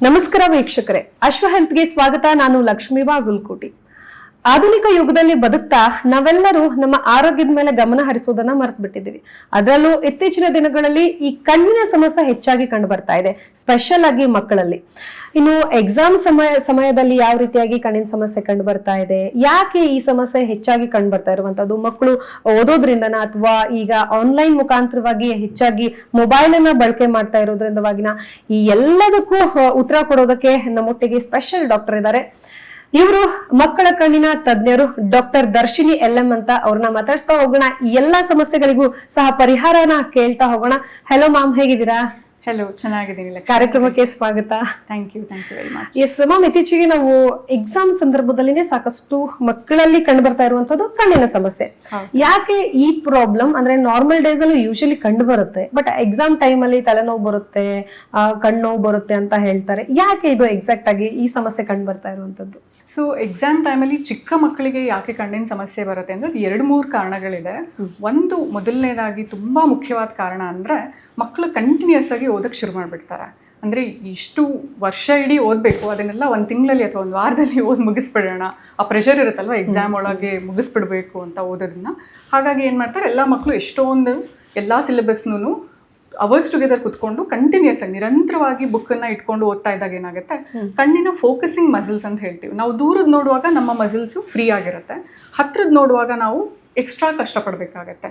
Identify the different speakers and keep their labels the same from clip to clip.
Speaker 1: ನಮಸ್ಕಾರ ವೀಕ್ಷಕರೇ, ಅಶ್ವ ಹೆಲ್ತ್ಗೆ ಸ್ವಾಗತ. ನಾನು ಲಕ್ಷ್ಮೀ ಬಾಗುಲ್ಕೋಟಿ. ಆಧುನಿಕ ಯುಗದಲ್ಲಿ ಬದುಕ್ತಾ ನಾವೆಲ್ಲರೂ ನಮ್ಮ ಆರೋಗ್ಯದ ಮೇಲೆ ಗಮನ ಹರಿಸೋದನ್ನ ಮರ್ತು ಬಿಟ್ಟಿದ್ದೀವಿ. ಅದರಲ್ಲೂ ಇತ್ತೀಚಿನ ದಿನಗಳಲ್ಲಿ ಈ ಕಣ್ಣಿನ ಸಮಸ್ಯೆ ಹೆಚ್ಚಾಗಿ ಕಂಡು ಬರ್ತಾ ಇದೆ, ಸ್ಪೆಷಲ್ ಆಗಿ ಮಕ್ಕಳಲ್ಲಿ. ಇನ್ನು ಎಕ್ಸಾಮ್ ಸಮಯದಲ್ಲಿ ಯಾವ ರೀತಿಯಾಗಿ ಕಣ್ಣಿನ ಸಮಸ್ಯೆ ಕಂಡು ಬರ್ತಾ ಇದೆ, ಯಾಕೆ ಈ ಸಮಸ್ಯೆ ಹೆಚ್ಚಾಗಿ ಕಂಡು ಬರ್ತಾ ಇರುವಂತದ್ದು, ಮಕ್ಕಳು ಓದೋದ್ರಿಂದನ ಅಥವಾ ಈಗ ಆನ್ಲೈನ್ ಮುಖಾಂತರವಾಗಿ ಹೆಚ್ಚಾಗಿ ಮೊಬೈಲ್ ಅನ್ನ ಬಳಕೆ ಮಾಡ್ತಾ ಇರೋದ್ರಿಂದವಾಗಿನ, ಈ ಎಲ್ಲದಕ್ಕೂ ಉತ್ತರ ಕೊಡೋದಕ್ಕೆ ನಮ್ಮೊಟ್ಟಿಗೆ ಸ್ಪೆಷಲ್ ಡಾಕ್ಟರ್ ಇದ್ದಾರೆ. ಇವರು ಮಕ್ಕಳ ಕಣ್ಣಿನ ತಜ್ಞರು, ಡಾಕ್ಟರ್ ದರ್ಶಿನಿ LM ಅಂತ. ಅವ್ರನ್ನ ಮಾತಾಡ್ಸ್ತಾ ಹೋಗೋಣ, ಈ ಎಲ್ಲಾ ಸಮಸ್ಯೆಗಳಿಗೂ ಸಹ ಪರಿಹಾರನ ಕೇಳ್ತಾ ಹೋಗೋಣ. ಹೆಲೋ ಮ್ಯಾಮ್, ಹೇಗಿದ್ದೀರಾ?
Speaker 2: ಹೆಲೋ, ಚೆನ್ನಾಗಿದ್ದೀನಿ.
Speaker 1: ಕಾರ್ಯಕ್ರಮಕ್ಕೆ ಸ್ವಾಗತ.
Speaker 2: Thank you very much.
Speaker 1: Yes ma'am, ಇತ್ತೀಚೆಗೆ ನಾವು ಎಕ್ಸಾಮ್ ಸಂದರ್ಭದಲ್ಲಿನೇ ಸಾಕಷ್ಟು ಮಕ್ಕಳಲ್ಲಿ ಕಂಡು ಬರ್ತಾ ಇರುವಂತದ್ದು ಕಣ್ಣಿನ ಸಮಸ್ಯೆ. ಯಾಕೆ ಈ ಪ್ರಾಬ್ಲಮ್ ಅಂದ್ರೆ ನಾರ್ಮಲ್ ಡೇಸ್ ಅಲ್ಲಿ ಯೂಶಲಿ ಕಂಡು ಬರುತ್ತೆ, ಬಟ್ ಎಕ್ಸಾಮ್ ಟೈಮ್ ಅಲ್ಲಿ ತಲೆನೋವು ಬರುತ್ತೆ, ಕಣ್ಣೋವು ಬರುತ್ತೆ ಅಂತ ಹೇಳ್ತಾರೆ. ಯಾಕೆ ಇದು ಎಕ್ಸಾಕ್ಟ್ ಆಗಿ ಈ ಸಮಸ್ಯೆ ಕಂಡು ಬರ್ತಾ ಇರುವಂತದ್ದು?
Speaker 2: ಸೊ ಎಕ್ಸಾಮ್ ಟೈಮಲ್ಲಿ ಚಿಕ್ಕ ಮಕ್ಕಳಿಗೆ ಯಾಕೆ ಕಣ್ಣಿನ ಸಮಸ್ಯೆ ಬರುತ್ತೆ ಅಂದ್ರೆ 2-3 ಕಾರಣಗಳಿದೆ. ಒಂದು ಮೊದಲನೇದಾಗಿ ತುಂಬಾ ಮುಖ್ಯವಾದ ಕಾರಣ ಅಂದ್ರೆ ಮಕ್ಕಳು ಕಂಟಿನ್ಯೂಸ್ ಆಗಿ ಓದಕ್ಕೆ ಶುರು ಮಾಡಿಬಿಡ್ತಾರೆ. ಅಂದರೆ ಇಷ್ಟು ವರ್ಷ ಇಡೀ ಓದಬೇಕು, ಅದನ್ನೆಲ್ಲ ಒಂದು ತಿಂಗಳಲ್ಲಿ ಅಥವಾ ಒಂದು ವಾರದಲ್ಲಿ ಮುಗಿಸ್ಬಿಡೋಣ, ಆ ಪ್ರೆಷರ್ ಇರುತ್ತಲ್ವ ಎಕ್ಸಾಮ್ ಒಳಗೆ ಮುಗಿಸ್ಬಿಡ್ಬೇಕು ಅಂತ ಓದೋದನ್ನ. ಹಾಗಾಗಿ ಏನು ಮಾಡ್ತಾರೆ, ಎಲ್ಲ ಮಕ್ಕಳು ಎಷ್ಟೊಂದು ಎಲ್ಲ ಸಿಲೆಬಸ್ನೂ ಅವರ್ಸ್ ಟುಗೆದರ್ ಕುತ್ಕೊಂಡು ಕಂಟಿನ್ಯೂಸ್ ಆಗಿ ನಿರಂತರವಾಗಿ ಬುಕ್ಕನ್ನು ಇಟ್ಕೊಂಡು ಓದ್ತಾ ಇದ್ದಾಗ ಏನಾಗುತ್ತೆ, ಕಣ್ಣಿನ ಫೋಕಸಿಂಗ್ ಮಸಲ್ಸ್ ಅಂತ ಹೇಳ್ತೀವಿ ನಾವು. ದೂರದ್ದು ನೋಡುವಾಗ ನಮ್ಮ ಮಸಲ್ಸು ಫ್ರೀ ಆಗಿರುತ್ತೆ, ಹತ್ರದ್ದು ನೋಡುವಾಗ ನಾವು ಎಕ್ಸ್ಟ್ರಾ ಕಷ್ಟಪಡಬೇಕಾಗತ್ತೆ.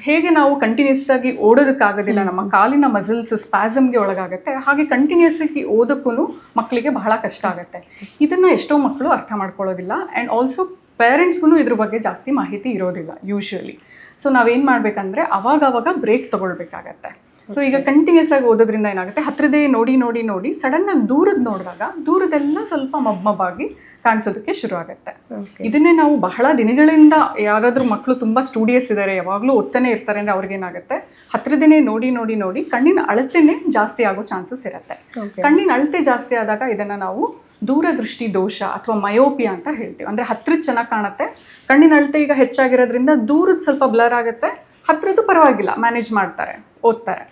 Speaker 2: ಹೇಗೆ ನಾವು ಕಂಟಿನ್ಯೂಸ್ ಆಗಿ ಓಡೋದಕ್ಕಾಗೋದಿಲ್ಲ, ನಮ್ಮ ಕಾಲಿನ ಮಸಲ್ಸ್ ಸ್ಪ್ಯಾಸಮ್ಗೆ ಒಳಗಾಗುತ್ತೆ, ಹಾಗೆ ಕಂಟಿನ್ಯೂಸ್ ಆಗಿ ಓದೋಕ್ಕೂ ಮಕ್ಕಳಿಗೆ ಬಹಳ ಕಷ್ಟ ಆಗುತ್ತೆ. ಇದನ್ನು ಎಷ್ಟೋ ಮಕ್ಕಳು ಅರ್ಥ ಮಾಡ್ಕೊಳ್ಳೋದಿಲ್ಲ. ಆ್ಯಂಡ್ ಆಲ್ಸೋ ಪೇರೆಂಟ್ಸ್ಗೂ ಇದ್ರ ಬಗ್ಗೆ ಜಾಸ್ತಿ ಮಾಹಿತಿ ಇರೋದಿಲ್ಲ ಯೂಶ್ವಲಿ. ಸೊ ನಾವೇನು ಮಾಡಬೇಕಂದ್ರೆ ಅವಾಗ ಬ್ರೇಕ್ ತೊಗೊಳ್ಬೇಕಾಗತ್ತೆ. ಸೊ ಈಗ ಕಂಟಿನ್ಯೂಸ್ ಆಗಿ ಓದೋದ್ರಿಂದ ಏನಾಗುತ್ತೆ, ಹತ್ರದೇ ನೋಡಿ ನೋಡಿ ನೋಡಿ ಸಡನ್ನಾಗಿ ದೂರದ್ದು ನೋಡಿದಾಗ ದೂರದೆಲ್ಲ ಸ್ವಲ್ಪ ಮಬ್ಬಾಗಿ ಕಾಣಿಸೋದಕ್ಕೆ ಶುರು ಆಗುತ್ತೆ. ಇದನ್ನೇ ನಾವು ಬಹಳ ದಿನಗಳಿಂದ, ಯಾರಾದರೂ ಮಕ್ಕಳು ತುಂಬ ಸ್ಟೂಡಿಯಸ್ ಇದ್ದಾರೆ, ಯಾವಾಗಲೂ ಓದ್ತಾನೆ ಇರ್ತಾರೆ ಅಂದರೆ ಅವ್ರಿಗೇನಾಗುತ್ತೆ, ಹತ್ರದೇ ನೋಡಿ ನೋಡಿ ನೋಡಿ ಕಣ್ಣಿನ ಅಳತೆನೇ ಜಾಸ್ತಿ ಆಗೋ ಚಾನ್ಸಸ್ ಇರುತ್ತೆ. ಕಣ್ಣಿನ ಅಳತೆ ಜಾಸ್ತಿ ಆದಾಗ ಇದನ್ನು ನಾವು ದೂರದೃಷ್ಟಿ ದೋಷ ಅಥವಾ ಮಯೋಪಿಯಾ ಅಂತ ಹೇಳ್ತೀವಿ. ಅಂದರೆ ಹತ್ರದ ಚೆನ್ನಾಗಿ ಕಾಣುತ್ತೆ, ಕಣ್ಣಿನ ಅಳತೆ ಈಗ ಹೆಚ್ಚಾಗಿರೋದ್ರಿಂದ ದೂರದ ಸ್ವಲ್ಪ ಬ್ಲರ್ ಆಗುತ್ತೆ, ಹತ್ರದ್ದು ಪರವಾಗಿಲ್ಲ ಮ್ಯಾನೇಜ್ ಮಾಡ್ತಾರೆ, ಓದ್ತಾರೆ,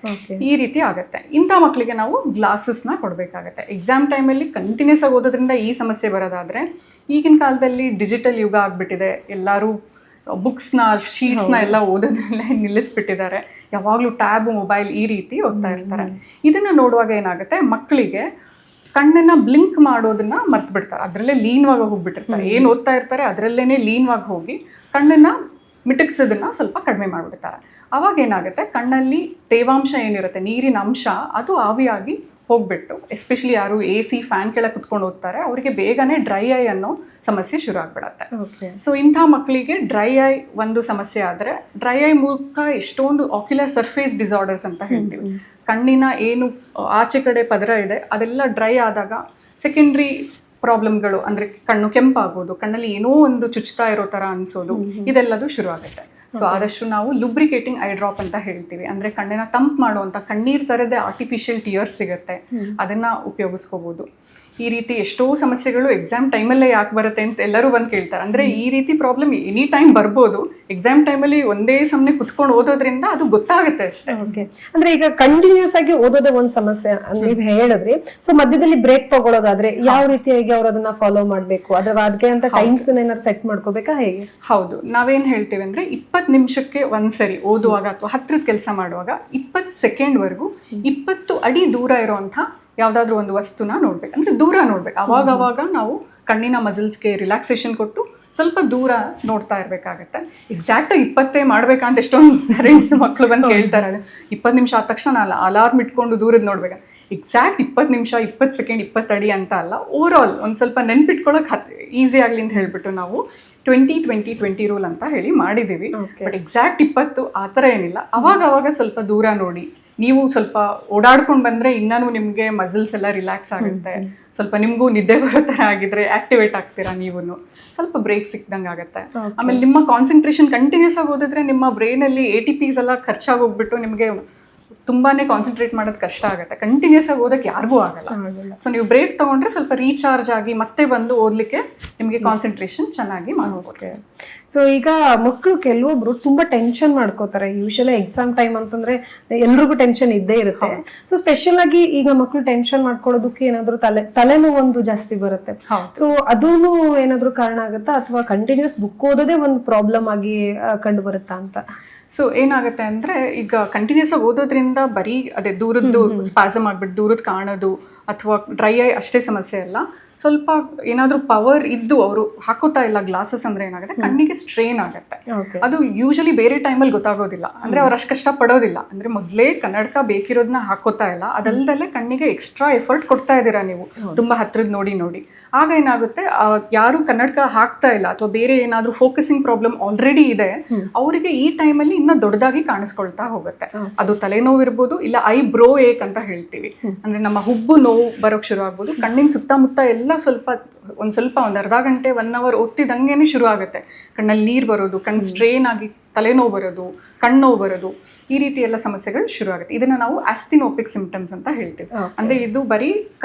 Speaker 2: ಈ ರೀತಿ ಆಗುತ್ತೆ. ಇಂಥ ಮಕ್ಕಳಿಗೆ ನಾವು ಗ್ಲಾಸಸ್ನ ಕೊಡಬೇಕಾಗತ್ತೆ. ಎಕ್ಸಾಮ್ ಟೈಮಲ್ಲಿ ಕಂಟಿನ್ಯೂಸ್ ಆಗಿ ಓದೋದ್ರಿಂದ ಈ ಸಮಸ್ಯೆ ಬರೋದಾದರೆ, ಈಗಿನ ಕಾಲದಲ್ಲಿ ಡಿಜಿಟಲ್ ಯುಗ ಆಗಿಬಿಟ್ಟಿದೆ, ಎಲ್ಲರೂ ಬುಕ್ಸ್ನ ಶೀಟ್ಸ್ನ ಎಲ್ಲ ಓದೋದನ್ನೆಲ್ಲ ನಿಲ್ಲಿಸ್ಬಿಟ್ಟಿದ್ದಾರೆ, ಯಾವಾಗಲೂ ಟ್ಯಾಬ್ ಮೊಬೈಲ್ ಈ ರೀತಿ ಓದ್ತಾ ಇರ್ತಾರೆ. ಇದನ್ನು ನೋಡುವಾಗ ಏನಾಗುತ್ತೆ, ಮಕ್ಕಳಿಗೆ ಕಣ್ಣನ್ನು ಬ್ಲಿಂಕ್ ಮಾಡೋದನ್ನ ಮರ್ತು ಬಿಡ್ತಾರೆ, ಅದರಲ್ಲೇ ಲೀನವಾಗಿ ಹೋಗ್ಬಿಟ್ಟಿರ್ತಾರೆ. ಏನು ಓದ್ತಾ ಇರ್ತಾರೆ ಅದರಲ್ಲೇ ಲೀನವಾಗಿ ಹೋಗಿ ಕಣ್ಣನ್ನು ಮಿಟಕ್ಸೋದನ್ನ ಸ್ವಲ್ಪ ಕಡಿಮೆ ಮಾಡಿಬಿಡ್ತಾರೆ. ಅವಾಗ ಏನಾಗುತ್ತೆ, ಕಣ್ಣಲ್ಲಿ ತೇವಾಂಶ ಏನಿರುತ್ತೆ, ನೀರಿನ ಅಂಶ, ಅದು ಆವಿಯಾಗಿ ಹೋಗ್ಬಿಟ್ಟು, ಎಸ್ಪೆಷಲಿ ಯಾರು AC ಫ್ಯಾನ್ ಕೆಳಗೆ ಕುತ್ಕೊಂಡು ಓದ್ತಾರೆ ಅವರಿಗೆ ಬೇಗನೆ ಡ್ರೈ ಐ ಅನ್ನೋ ಸಮಸ್ಯೆ ಶುರು ಆಗ್ಬಿಡತ್ತೆ. ಸೊ ಇಂಥ ಮಕ್ಕಳಿಗೆ ಡ್ರೈ ಐ ಒಂದು ಸಮಸ್ಯೆ ಆದರೆ, ಡ್ರೈ ಐ ಮೂಲಕ ಎಷ್ಟೊಂದು ಆಕ್ಯುಲರ್ ಸರ್ಫೇಸ್ ಡಿಸಾರ್ಡರ್ಸ್ ಅಂತ ಹೇಳ್ತೀವಿ, ಕಣ್ಣಿನ ಏನು ಆಚೆ ಕಡೆ ಪದರ ಇದೆ ಅದೆಲ್ಲ ಡ್ರೈ ಆದಾಗ ಸೆಕೆಂಡ್ರಿ ಪ್ರಾಬ್ಲಮ್ಗಳು, ಅಂದರೆ ಕಣ್ಣು ಕೆಂಪಾಗೋದು, ಕಣ್ಣಲ್ಲಿ ಏನೋ ಒಂದು ಚುಚ್ತಾ ಇರೋ ಥರ ಅನಿಸೋದು, ಇದೆಲ್ಲದು ಶುರು ಆಗುತ್ತೆ. ಸೊ ಆದಷ್ಟು ನಾವು ಲುಬ್ರಿಕೇಟಿಂಗ್ ಐ ಡ್ರಾಪ್ ಅಂತ ಹೇಳ್ತೀವಿ, ಅಂದರೆ ಕಣ್ಣಿನ ತಂಪು ಮಾಡುವಂಥ ಕಣ್ಣೀರ್ ಥರದೇ ಆರ್ಟಿಫಿಷಿಯಲ್ ಟಿಯರ್ಸ್ ಸಿಗುತ್ತೆ, ಅದನ್ನು ಉಪಯೋಗಿಸ್ಕೋಬೋದು. ಈ ರೀತಿ ಎಷ್ಟೋ ಸಮಸ್ಯೆಗಳು ಎಕ್ಸಾಮ್ ಟೈಮಲ್ಲೇ ಯಾಕೆ ಬರುತ್ತೆ ಅಂತ ಎಲ್ಲರೂ ಬಂದು ಕೇಳ್ತಾರೆ. ಅಂದರೆ ಈ ರೀತಿ ಪ್ರಾಬ್ಲಮ್ ಎನಿ ಟೈಮ್ ಬರ್ಬೋದು, ಎಕ್ಸಾಮ್ ಟೈಮಲ್ಲಿ ಒಂದೇ ಸಮನೆ ಕುತ್ಕೊಂಡು ಓದೋದ್ರಿಂದ ಅದು ಗೊತ್ತಾಗುತ್ತೆ ಅಷ್ಟೇ.
Speaker 1: ಓಕೆ, ಅಂದ್ರೆ ಈಗ ಕಂಟಿನ್ಯೂಸ್ ಆಗಿ ಓದೋದೇ ಒಂದು ಸಮಸ್ಯೆ ನೀವು ಹೇಳಿದ್ರಿ. ಸೊ ಮಧ್ಯದಲ್ಲಿ ಬ್ರೇಕ್ ತಗೊಳ್ಳೋದಾದ್ರೆ ಯಾವ ರೀತಿಯಾಗಿ ಅವ್ರು ಅದನ್ನ ಫಾಲೋ ಮಾಡಬೇಕು, ಅದಕ್ಕೆ ಅಂತ ಟೈಮ್ಸ್ ಏನಾದ್ರು ಸೆಟ್ ಮಾಡ್ಕೋಬೇಕಾ, ಹೇಗೆ?
Speaker 2: ಹೌದು, ನಾವೇನು ಹೇಳ್ತೀವಿ ಅಂದರೆ 20 ನಿಮಿಷಕ್ಕೆ ಒಂದ್ಸರಿ ಓದುವಾಗ ಅಥವಾ ಹತ್ರದ ಕೆಲಸ ಮಾಡುವಾಗ 20 ಸೆಕೆಂಡ್ವರೆಗೂ 20 ಅಡಿ ದೂರ ಇರೋವಂಥ ಯಾವುದಾದ್ರೂ ಒಂದು ವಸ್ತುನ ನೋಡ್ಬೇಕು, ಅಂದರೆ ದೂರ ನೋಡ್ಬೇಕು. ಅವಾಗ ನಾವು ಕಣ್ಣಿನ ಮಸಲ್ಸ್ಗೆ ರಿಲ್ಯಾಕ್ಸೇಷನ್ ಕೊಟ್ಟು ಸ್ವಲ್ಪ ದೂರ ನೋಡ್ತಾ ಇರಬೇಕಾಗತ್ತೆ. ಎಕ್ಸಾಕ್ಟಾಗಿ 20 ಮಾಡ್ಬೇಕಂತ ಎಷ್ಟೊಂದು ಪೇರೆಂಟ್ಸ್ ಮಕ್ಕಳು ಬಂದು ಕೇಳ್ತಾರೆ. 20 ನಿಮಿಷ ಆದ ತಕ್ಷಣ ಅಲಾರ್ಮ್ ಇಟ್ಕೊಂಡು ದೂರದ ನೋಡ್ಬೇಕು. ಎಕ್ಸಾಕ್ಟ್ 20 ನಿಮಿಷ 20 ಸೆಕೆಂಡ್ 20 ಅಡಿ ಅಂತ ಅಲ್ಲ, ಓವರ್ ಆಲ್ ಒಂದು ಸ್ವಲ್ಪ ನೆನ್ಪಿಟ್ಕೊಳ್ಳೋಕೆ ಈಸಿ ಆಗಲಿ ಅಂತ ಹೇಳ್ಬಿಟ್ಟು ನಾವು 20-20-20 ರೂಲ್ ಅಂತ ಹೇಳಿ ಮಾಡಿದ್ದೀವಿ. ಬಟ್ ಎಕ್ಸಾಕ್ಟ್ 20 ಆ ಥರ ಏನಿಲ್ಲ, ಅವಾಗ ಸ್ವಲ್ಪ ದೂರ ನೋಡಿ. ನೀವು ಸ್ವಲ್ಪ ಓಡಾಡ್ಕೊಂಡು ಬಂದರೆ ಇನ್ನೂ ನಿಮಗೆ ಮಸಲ್ಸ್ ಎಲ್ಲ ರಿಲ್ಯಾಕ್ಸ್ ಆಗುತ್ತೆ, ಸ್ವಲ್ಪ ನಿಮಗೂ ನಿದ್ದೆ ಬರೋ ಥರ ಆಗಿದ್ರೆ ಆಕ್ಟಿವೇಟ್ ಆಗ್ತೀರಾ, ನೀವು ಸ್ವಲ್ಪ ಬ್ರೇಕ್ ಸಿಕ್ದಂಗೆ ಆಗುತ್ತೆ. ಆಮೇಲೆ ನಿಮ್ಮ ಕಾನ್ಸಂಟ್ರೇಷನ್ ಕಂಟಿನ್ಯೂಸ್ ಆಗಿ ಓದಿದ್ರೆ ನಿಮ್ಮ ಬ್ರೈನಲ್ಲಿ ATPs ಎಲ್ಲ ಖರ್ಚಾಗೋಗ್ಬಿಟ್ಟು ನಿಮಗೆ ತುಂಬಾ ಕಾನ್ಸಂಟ್ರೇಟ್ ಮಾಡೋದು ಕಷ್ಟ ಆಗುತ್ತೆ. ಕಂಟಿನ್ಯೂಸ್ ಆಗಿ ಓದಕ್ಕೆ ಯಾರಿಗೂ ಆಗಲ್ಲ. ಸೊ ನೀವು ಬ್ರೇಕ್ ತೊಗೊಂಡ್ರೆ ಸ್ವಲ್ಪ ರೀಚಾರ್ಜ್ ಆಗಿ ಮತ್ತೆ ಬಂದು ಓದಲಿಕ್ಕೆ ನಿಮಗೆ ಕಾನ್ಸಂಟ್ರೇಷನ್ ಚೆನ್ನಾಗಿ ಮಾಡ್ಬೋದು.
Speaker 1: ಸೊ ಈಗ ಮಕ್ಕಳು ಕೆಲವೊಬ್ರು ತುಂಬಾ ಟೆನ್ಷನ್ ಮಾಡ್ಕೋತಾರೆ. ಯೂಶಲಿ ಎಕ್ಸಾಮ್ ಟೈಮ್ ಅಂತಂದ್ರೆ ಎಲ್ರಿಗೂ ಟೆನ್ಷನ್ ಇದ್ದೇ ಇರುತ್ತೆ. ಸೊ ಸ್ಪೆಷಲ್ ಆಗಿ ಈಗ ಮಕ್ಕಳು ಟೆನ್ಷನ್ ಮಾಡ್ಕೊಳ್ಳೋದಕ್ಕೆ ಏನಾದ್ರು ತಲೆನೋವು ಒಂದು ಜಾಸ್ತಿ ಬರುತ್ತೆ. ಸೊ ಅದೂನು ಏನಾದ್ರು ಕಾರಣ ಆಗುತ್ತಾ ಅಥವಾ ಕಂಟಿನ್ಯೂಸ್ ಬುಕ್ ಓದೋದೇ ಒಂದು ಪ್ರಾಬ್ಲಮ್ ಆಗಿ ಕಂಡು ಬರುತ್ತಾ ಅಂತ?
Speaker 2: ಸೊ ಏನಾಗುತ್ತೆ ಅಂದ್ರೆ ಈಗ ಕಂಟಿನ್ಯೂಸ್ ಆಗಿ ಓದೋದ್ರಿಂದ ಬರೀ ಅದೇ ದೂರದ್ದು ಸ್ಪಾಸಮ್ ಆಗ್ಬಿಟ್ಟು ದೂರದ್ದು ಕಾಣೋದು ಅಥವಾ ಡ್ರೈ ಐ ಅಷ್ಟೇ ಸಮಸ್ಯೆ ಅಲ್ಲ. ಸ್ವಲ್ಪ ಏನಾದ್ರೂ ಪವರ್ ಇದ್ದು ಅವರು ಹಾಕೋತಾ ಇಲ್ಲ ಗ್ಲಾಸಸ್ ಅಂದ್ರೆ ಏನಾಗುತ್ತೆ, ಕಣ್ಣಿಗೆ ಸ್ಟ್ರೇನ್ ಆಗುತ್ತೆ. ಅದು ಯೂಶಲಿ ಬೇರೆ ಟೈಮಲ್ಲಿ ಗೊತ್ತಾಗೋದಿಲ್ಲ, ಅಂದ್ರೆ ಅವ್ರು ಅಷ್ಟು ಕಷ್ಟ ಪಡೋದಿಲ್ಲ. ಅಂದ್ರೆ ಮೊದಲೇ ಕನ್ನಡಕ ಬೇಕಿರೋದನ್ನ ಹಾಕೋತಾ ಇಲ್ಲ, ಅದಲ್ದಲ್ಲೇ ಕಣ್ಣಿಗೆ ಎಕ್ಸ್ಟ್ರಾ ಎಫರ್ಟ್ ಕೊಡ್ತಾ ಇದ್ದೀರಾ ನೀವು ತುಂಬಾ ಹತ್ರದ ನೋಡಿ ನೋಡಿ. ಆಗ ಏನಾಗುತ್ತೆ, ಯಾರು ಕನ್ನಡಕ ಹಾಕ್ತಾ ಇಲ್ಲ ಅಥವಾ ಬೇರೆ ಏನಾದ್ರೂ ಫೋಕಸಿಂಗ್ ಪ್ರಾಬ್ಲಮ್ ಆಲ್ರೆಡಿ ಇದೆ, ಅವರಿಗೆ ಈ ಟೈಮಲ್ಲಿ ಇನ್ನ ದೊಡ್ಡದಾಗಿ ಕಾಣಿಸ್ಕೊಳ್ತಾ ಹೋಗುತ್ತೆ. ಅದು ತಲೆನೋವು ಇರ್ಬೋದು, ಇಲ್ಲ ಐ ಬ್ರೋ ಏಕ್ ಅಂತ ಹೇಳ್ತೀವಿ, ಅಂದ್ರೆ ನಮ್ಮ ಹುಬ್ಬು ನೋವು ಬರೋಕ್ ಶುರು ಆಗ್ಬೋದು. ಕಣ್ಣಿನ ಸುತ್ತಮುತ್ತ ಎಲ್ಲ ಒಂದ್ ಅರ್ಧ ಗಂಟೆ 1 hour ಓದ್ತಿದ್ದಂಗೆನೆ ಶುರು ಆಗುತ್ತೆ. ಕಣ್ಣಲ್ಲಿ ನೀರು ಬರೋದು, ಕಣ್ಣು ಸ್ಟ್ರೇನ್ ಆಗಿ ತಲೆನೋವು ಬರೋದು, ಕಣ್ಣೋವು ಬರೋದು, ಈ ರೀತಿ ಎಲ್ಲ ಸಮಸ್ಯೆಗಳು ಶುರು ಆಗುತ್ತೆ. ಇದನ್ನ ನಾವು ಆಸ್ಥಿನೋಪಿಕ್ ಸಿಂಪ್ಟಮ್ಸ್ ಅಂತ ಹೇಳ್ತೀವಿ. ಅಂದ್ರೆ ಇದು ಬರೀ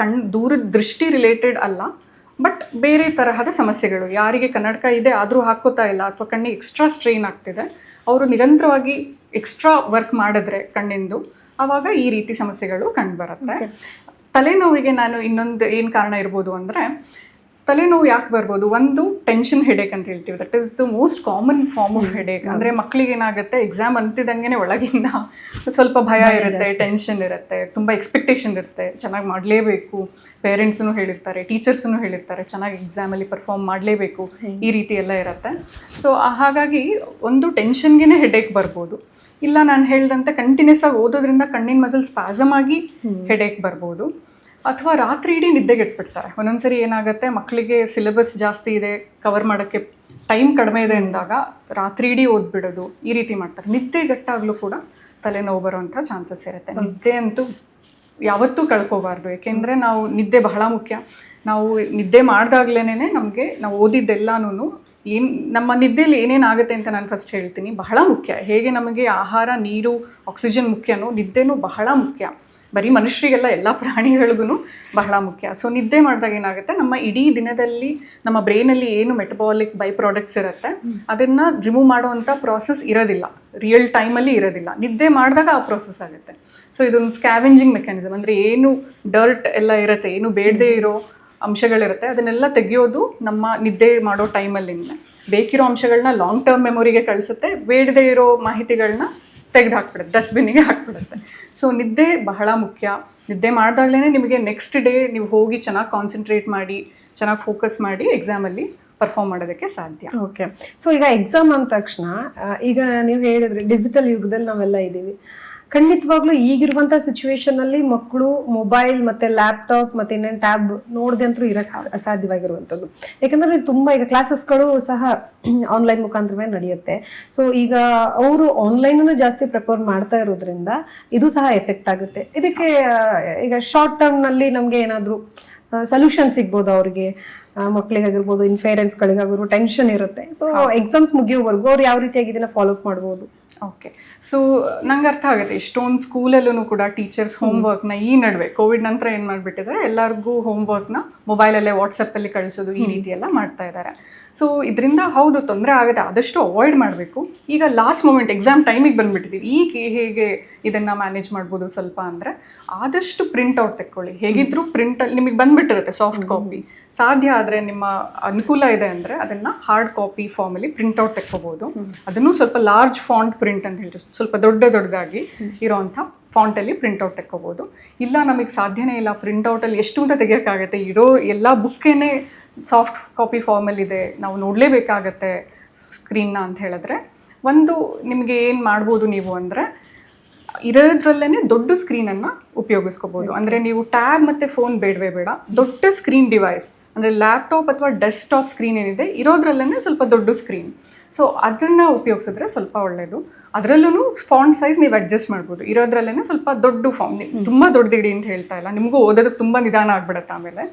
Speaker 2: ದೂರದ ದೃಷ್ಟಿ ರಿಲೇಟೆಡ್ ಅಲ್ಲ, ಬಟ್ ಬೇರೆ ತರಹದ ಸಮಸ್ಯೆಗಳು. ಯಾರಿಗೆ ಕನ್ನಡಕ ಇದೆ ಆದ್ರೂ ಹಾಕೋತಾ ಇಲ್ಲ ಅಥವಾ ಕಣ್ಣಿಗೆ ಎಕ್ಸ್ಟ್ರಾ ಸ್ಟ್ರೈನ್ ಆಗ್ತಿದೆ, ಅವರು ನಿರಂತರವಾಗಿ ಎಕ್ಸ್ಟ್ರಾ ವರ್ಕ್ ಮಾಡಿದ್ರೆ ಕಣ್ಣಿಂದು, ಆವಾಗ ಈ ರೀತಿ ಸಮಸ್ಯೆಗಳು ಕಂಡು ಬರುತ್ತೆ. ತಲೆನೋವಿಗೆ ನಾನು ಇನ್ನೊಂದು ಏನು ಕಾರಣ ಇರ್ಬೋದು ಅಂದರೆ, ತಲೆನೋವು ಯಾಕೆ ಬರ್ಬೋದು, ಒಂದು ಟೆನ್ಷನ್ ಹೆಡೇಕ್ ಅಂತ ಹೇಳ್ತೀವಿ. That is the most common form of headache. ಅಂದರೆ ಮಕ್ಕಳಿಗೆ ಏನಾಗುತ್ತೆ, ಎಕ್ಸಾಮ್ ಅಂತಿದ್ದಂಗೆ ಒಳಗಿಂದ ಸ್ವಲ್ಪ ಭಯ ಇರುತ್ತೆ, ಟೆನ್ಷನ್ ಇರುತ್ತೆ, ತುಂಬ ಎಕ್ಸ್ಪೆಕ್ಟೇಷನ್ ಇರುತ್ತೆ, ಚೆನ್ನಾಗಿ ಮಾಡಲೇಬೇಕು, ಪೇರೆಂಟ್ಸೂ ಹೇಳಿರ್ತಾರೆ, ಟೀಚರ್ಸೂ ಹೇಳಿರ್ತಾರೆ, ಚೆನ್ನಾಗಿ ಎಕ್ಸಾಮಲ್ಲಿ ಪರ್ಫಾರ್ಮ್ ಮಾಡಲೇಬೇಕು, ಈ ರೀತಿ ಎಲ್ಲ ಇರುತ್ತೆ. ಸೊ ಹಾಗಾಗಿ ಒಂದು ಟೆನ್ಷನ್ಗೆ ಹೆಡೇಕ್ ಬರ್ಬೋದು. ಇಲ್ಲ ನಾನು ಹೇಳ್ದಂತೆ ಕಂಟಿನ್ಯೂಸ್ ಆಗಿ ಓದೋದ್ರಿಂದ ಕಣ್ಣಿನ ಮಸಲ್ ಸ್ಪಾಸಮ್ ಆಗಿ ಹೆಡೇಕ್ ಬರ್ಬೋದು. ಅಥವಾ ರಾತ್ರಿ ಇಡೀ ನಿದ್ದೆಗೆಟ್ಬಿಡ್ತಾರೆ. ಒಂದೊಂದ್ಸರಿ ಏನಾಗುತ್ತೆ, ಮಕ್ಕಳಿಗೆ ಸಿಲೆಬಸ್ ಜಾಸ್ತಿ ಇದೆ, ಕವರ್ ಮಾಡೋಕ್ಕೆ ಟೈಮ್ ಕಡಿಮೆ ಇದೆ ಅಂದಾಗ ರಾತ್ರಿ ಇಡೀ ಓದ್ಬಿಡೋದು, ಈ ರೀತಿ ಮಾಡ್ತಾರೆ. ನಿದ್ದೆಗೆಟ್ಟಾಗಲೂ ಕೂಡ ತಲೆನೋವು ಬರೋವಂಥ ಚಾನ್ಸಸ್ ಇರುತ್ತೆ. ನಿದ್ದೆ ಅಂತೂ ಯಾವತ್ತೂ ಕಳ್ಕೋಬಾರ್ದು, ಏಕೆಂದರೆ ನಾವು ನಿದ್ದೆ ಬಹಳ ಮುಖ್ಯ. ನಾವು ನಿದ್ದೆ ಮಾಡಿದಾಗ್ಲೇ ನಮಗೆ ನಾವು ಓದಿದ್ದೆಲ್ಲನೂ ನಮ್ಮ ನಿದ್ದೆಯಲ್ಲಿ ಏನೇನಾಗುತ್ತೆ ಅಂತ ನಾನು ಫಸ್ಟ್ ಹೇಳ್ತೀನಿ. ಬಹಳ ಮುಖ್ಯ. ಹೇಗೆ ನಮಗೆ ಆಹಾರ, ನೀರು, ಆಕ್ಸಿಜನ್ ಮುಖ್ಯನೋ, ನಿದ್ದೆನೂ ಬಹಳ ಮುಖ್ಯ. ಬರೀ ಮನುಷ್ಯರಿಗೆಲ್ಲ, ಎಲ್ಲ ಪ್ರಾಣಿಗಳಿಗೂ ಬಹಳ ಮುಖ್ಯ. ಸೊ ನಿದ್ದೆ ಮಾಡಿದಾಗ ಏನಾಗುತ್ತೆ, ನಮ್ಮ ಇಡೀ ದಿನದಲ್ಲಿ ನಮ್ಮ ಬ್ರೈನಲ್ಲಿ ಏನು ಮೆಟಬಾಲಿಕ್ ಬೈ ಪ್ರಾಡಕ್ಟ್ಸ್ ಇರುತ್ತೆ ಅದನ್ನು ರಿಮೂವ್ ಮಾಡುವಂಥ ಪ್ರಾಸೆಸ್ ಇರೋದಿಲ್ಲ, ರಿಯಲ್ ಟೈಮಲ್ಲಿ ಇರೋದಿಲ್ಲ. ನಿದ್ದೆ ಮಾಡಿದಾಗ ಆ ಪ್ರಾಸೆಸ್ ಆಗುತ್ತೆ. ಸೊ ಇದೊಂದು ಸ್ಕ್ಯಾವೆಂಜಿಂಗ್ ಮೆಕ್ಯಾನಿಸಮ್. ಅಂದರೆ ಏನು ಡರ್ಟ್ ಎಲ್ಲ ಇರುತ್ತೆ, ಏನು ಬೇಡದೇ ಇರೋ ಅಂಶಗಳಿರುತ್ತೆ, ಅದನ್ನೆಲ್ಲ ತೆಗೆಯೋದು ನಮ್ಮ ನಿದ್ದೆ ಮಾಡೋ ಟೈಮಲ್ಲಿಂದ. ಬೇಕಿರೋ ಅಂಶಗಳನ್ನ ಲಾಂಗ್ ಟರ್ಮ್ ಮೆಮೊರಿಗೆ ಕಳಿಸುತ್ತೆ, ಬೇಡದೇ ಇರೋ ಮಾಹಿತಿಗಳನ್ನ ತೆಗೆದು ಹಾಕ್ಬಿಡುತ್ತೆ, ಡಸ್ಟ್ಬಿನ್ನಿಗೆ ಹಾಕ್ಬಿಡುತ್ತೆ. ಸೊ ನಿದ್ದೆ ಬಹಳ ಮುಖ್ಯ. ನಿದ್ದೆ ಮಾಡಿದಾಗಲೇ ನಿಮಗೆ ನೆಕ್ಸ್ಟ್ ಡೇ ನೀವು ಹೋಗಿ ಚೆನ್ನಾಗಿ ಕಾನ್ಸಂಟ್ರೇಟ್ ಮಾಡಿ, ಚೆನ್ನಾಗಿ ಫೋಕಸ್ ಮಾಡಿ ಎಕ್ಸಾಮಲ್ಲಿ ಪರ್ಫಾರ್ಮ್ ಮಾಡೋದಕ್ಕೆ ಸಾಧ್ಯ.
Speaker 1: ಓಕೆ. ಸೊ ಈಗ ಎಕ್ಸಾಮ್ ಅಂದ ತಕ್ಷಣ, ಈಗ ನೀವು ಹೇಳಿದ್ರಿ ಡಿಜಿಟಲ್ ಯುಗದಲ್ಲಿ ನಾವೆಲ್ಲ ಇದ್ದೀವಿ. ಖಂಡಿತವಾಗ್ಲೂ ಈಗಿರುವಂಥ ಸಿಚುವೇಶನ್ ಅಲ್ಲಿ ಮಕ್ಕಳು ಮೊಬೈಲ್ ಮತ್ತೆ ಲ್ಯಾಪ್ಟಾಪ್ ಮತ್ತೆ ಇನ್ನೇನು ಟ್ಯಾಬ್ ನೋಡದೆ ಅಂತೂ ಇರಕ್ಕೆ ಅಸಾಧ್ಯವಾಗಿರುವಂಥದ್ದು. ಯಾಕಂದ್ರೆ ತುಂಬಾ ಈಗ ಕ್ಲಾಸಸ್ಗಳು ಸಹ ಆನ್ಲೈನ್ ಮುಖಾಂತರವೇ ನಡೆಯುತ್ತೆ. ಸೊ ಈಗ ಅವರು ಆನ್ಲೈನ್ ಜಾಸ್ತಿ ಪ್ರಿಫರ್ ಮಾಡ್ತಾ ಇರೋದ್ರಿಂದ ಇದು ಸಹ ಎಫೆಕ್ಟ್ ಆಗುತ್ತೆ. ಇದಕ್ಕೆ ಈಗ ಶಾರ್ಟ್ ಟರ್ಮ್ ನಲ್ಲಿ ನಮ್ಗೆ ಏನಾದ್ರು ಸೊಲ್ಯೂಷನ್ ಸಿಗ್ಬೋದು ಅವ್ರಿಗೆ, ಮಕ್ಕಳಿಗಾಗಿರ್ಬೋದು, ಪೇರೆಂಟ್ಸ್ಗಳಿಗಾಗಿರ್ಬೋದು, ಟೆನ್ಷನ್ ಇರುತ್ತೆ. ಸೊ ಎಕ್ಸಾಮ್ಸ್ ಮುಗಿಯೋವರೆಗೂ ಅವ್ರು ಯಾವ ರೀತಿಯಾಗಿ ಇದನ್ನ ಫಾಲೋ ಅಪ್ ಮಾಡ್ಬೋದು?
Speaker 2: ಓಕೆ. ಸೊ ನಂಗೆ ಅರ್ಥ ಆಗುತ್ತೆ, ಎಷ್ಟೊಂದು ಸ್ಕೂಲಲ್ಲೂ ಕೂಡ ಟೀಚರ್ಸ್ ಹೋಮ್ವರ್ಕ್ನ ಈ ನಡುವೆ ಕೋವಿಡ್ ನಂತರ ಏನು ಮಾಡಿಬಿಟ್ಟಿದ್ದಾರೆ, ಎಲ್ಲರಿಗೂ ಹೋಮ್ವರ್ಕ್ನ ಮೊಬೈಲಲ್ಲೇ ವಾಟ್ಸಪ್ಪಲ್ಲಿ ಕಳಿಸೋದು, ಈ ರೀತಿ ಎಲ್ಲ ಮಾಡ್ತಾ ಇದ್ದಾರೆ. ಸೊ ಇದರಿಂದ ಹೌದು ತೊಂದರೆ ಆಗುತ್ತೆ, ಆದಷ್ಟು ಅವಾಯ್ಡ್ ಮಾಡಬೇಕು. ಈಗ ಲಾಸ್ಟ್ ಮೂಮೆಂಟ್ ಎಕ್ಸಾಮ್ ಟೈಮಿಗೆ ಬಂದುಬಿಟ್ಟಿದ್ದೀವಿ, ಈಗ ಹೇಗೆ ಇದನ್ನು ಮ್ಯಾನೇಜ್ ಮಾಡ್ಬೋದು ಸ್ವಲ್ಪ ಅಂದರೆ, ಆದಷ್ಟು ಪ್ರಿಂಟ್ಔಟ್ ತೆಕ್ಕೊಳ್ಳಿ. ಹೇಗಿದ್ದರೂ ಪ್ರಿಂಟಲ್ಲಿ ನಿಮಗೆ ಬಂದುಬಿಟ್ಟಿರುತ್ತೆ ಸಾಫ್ಟ್ ಕಾಪಿ. ಸಾಧ್ಯ ಆದರೆ ನಿಮ್ಮ ಅನುಕೂಲ ಇದೆ ಅಂದರೆ ಅದನ್ನು ಹಾರ್ಡ್ ಕಾಪಿ ಫಾರ್ಮಲ್ಲಿ ಪ್ರಿಂಟ್ಔಟ್ ತೆಕ್ಕೋಬೋದು. ಅದನ್ನು ಸ್ವಲ್ಪ ಲಾರ್ಜ್ ಫಾಂಟ್ ಪ್ರಿಂಟ್ ಅಂತ ಹೇಳ್ತೀವಿ, ಸ್ವಲ್ಪ ದೊಡ್ಡದಾಗಿ ಇರೋವಂಥ ಫಾಂಟಲ್ಲಿ ಪ್ರಿಂಟ್ಔಟ್ ತೆಕ್ಕೋಬೋದು. ಇಲ್ಲ ನಮಗೆ ಸಾಧ್ಯನೇ ಇಲ್ಲ, ಪ್ರಿಂಟ್ಔಟಲ್ಲಿ ಎಷ್ಟು ಅಂತ ತೆಗಿಯೋಕ್ಕಾಗತ್ತೆ, ಇರೋ ಎಲ್ಲ ಬುಕ್ಕೇನೆ ಸಾಫ್ಟ್ ಕಾಪಿ ಫಾರ್ಮಲ್ಲಿದೆ, ನಾವು ನೋಡಲೇಬೇಕಾಗತ್ತೆ ಸ್ಕ್ರೀನ್ನ ಅಂತ ಹೇಳಿದ್ರೆ, ಒಂದು ನಿಮಗೆ ಏನು ಮಾಡ್ಬೋದು ನೀವು ಅಂದರೆ, ಇರೋದ್ರಲ್ಲೇ ದೊಡ್ಡ ಸ್ಕ್ರೀನನ್ನು ಉಪಯೋಗಿಸ್ಕೋಬೋದು. ಅಂದರೆ ನೀವು ಟ್ಯಾಬ್ ಮತ್ತು ಫೋನ್ ಬೇಡವೇ ಬೇಡ, ದೊಡ್ಡ ಸ್ಕ್ರೀನ್ ಡಿವೈಸ್ ಅಂದರೆ ಲ್ಯಾಪ್ಟಾಪ್ ಅಥವಾ ಡೆಸ್ಕ್ಟಾಪ್ ಸ್ಕ್ರೀನ್ ಏನಿದೆ ಇರೋದ್ರಲ್ಲೇ ಸ್ವಲ್ಪ ದೊಡ್ಡ ಸ್ಕ್ರೀನ್, ಸೊ ಅದನ್ನು ಉಪಯೋಗಿಸಿದ್ರೆ ಸ್ವಲ್ಪ ಒಳ್ಳೆಯದು. ಅದರಲ್ಲೂ ಫಾಂಟ್ ಸೈಜ್ ನೀವು ಅಡ್ಜಸ್ಟ್ ಮಾಡ್ಬೋದು. ಇರೋದ್ರಲ್ಲೇ ಸ್ವಲ್ಪ ದೊಡ್ಡ ಫಾಂಟ್, ತುಂಬ ದೊಡ್ಡದಿಡಿ ಅಂತ ಹೇಳ್ತಾ ಇಲ್ಲ, ನಿಮಗೂ ಓದೋದಕ್ಕೆ ತುಂಬ ನಿಧಾನ ಆಗ್ಬಿಡುತ್ತೆ ಆಮೇಲೆ.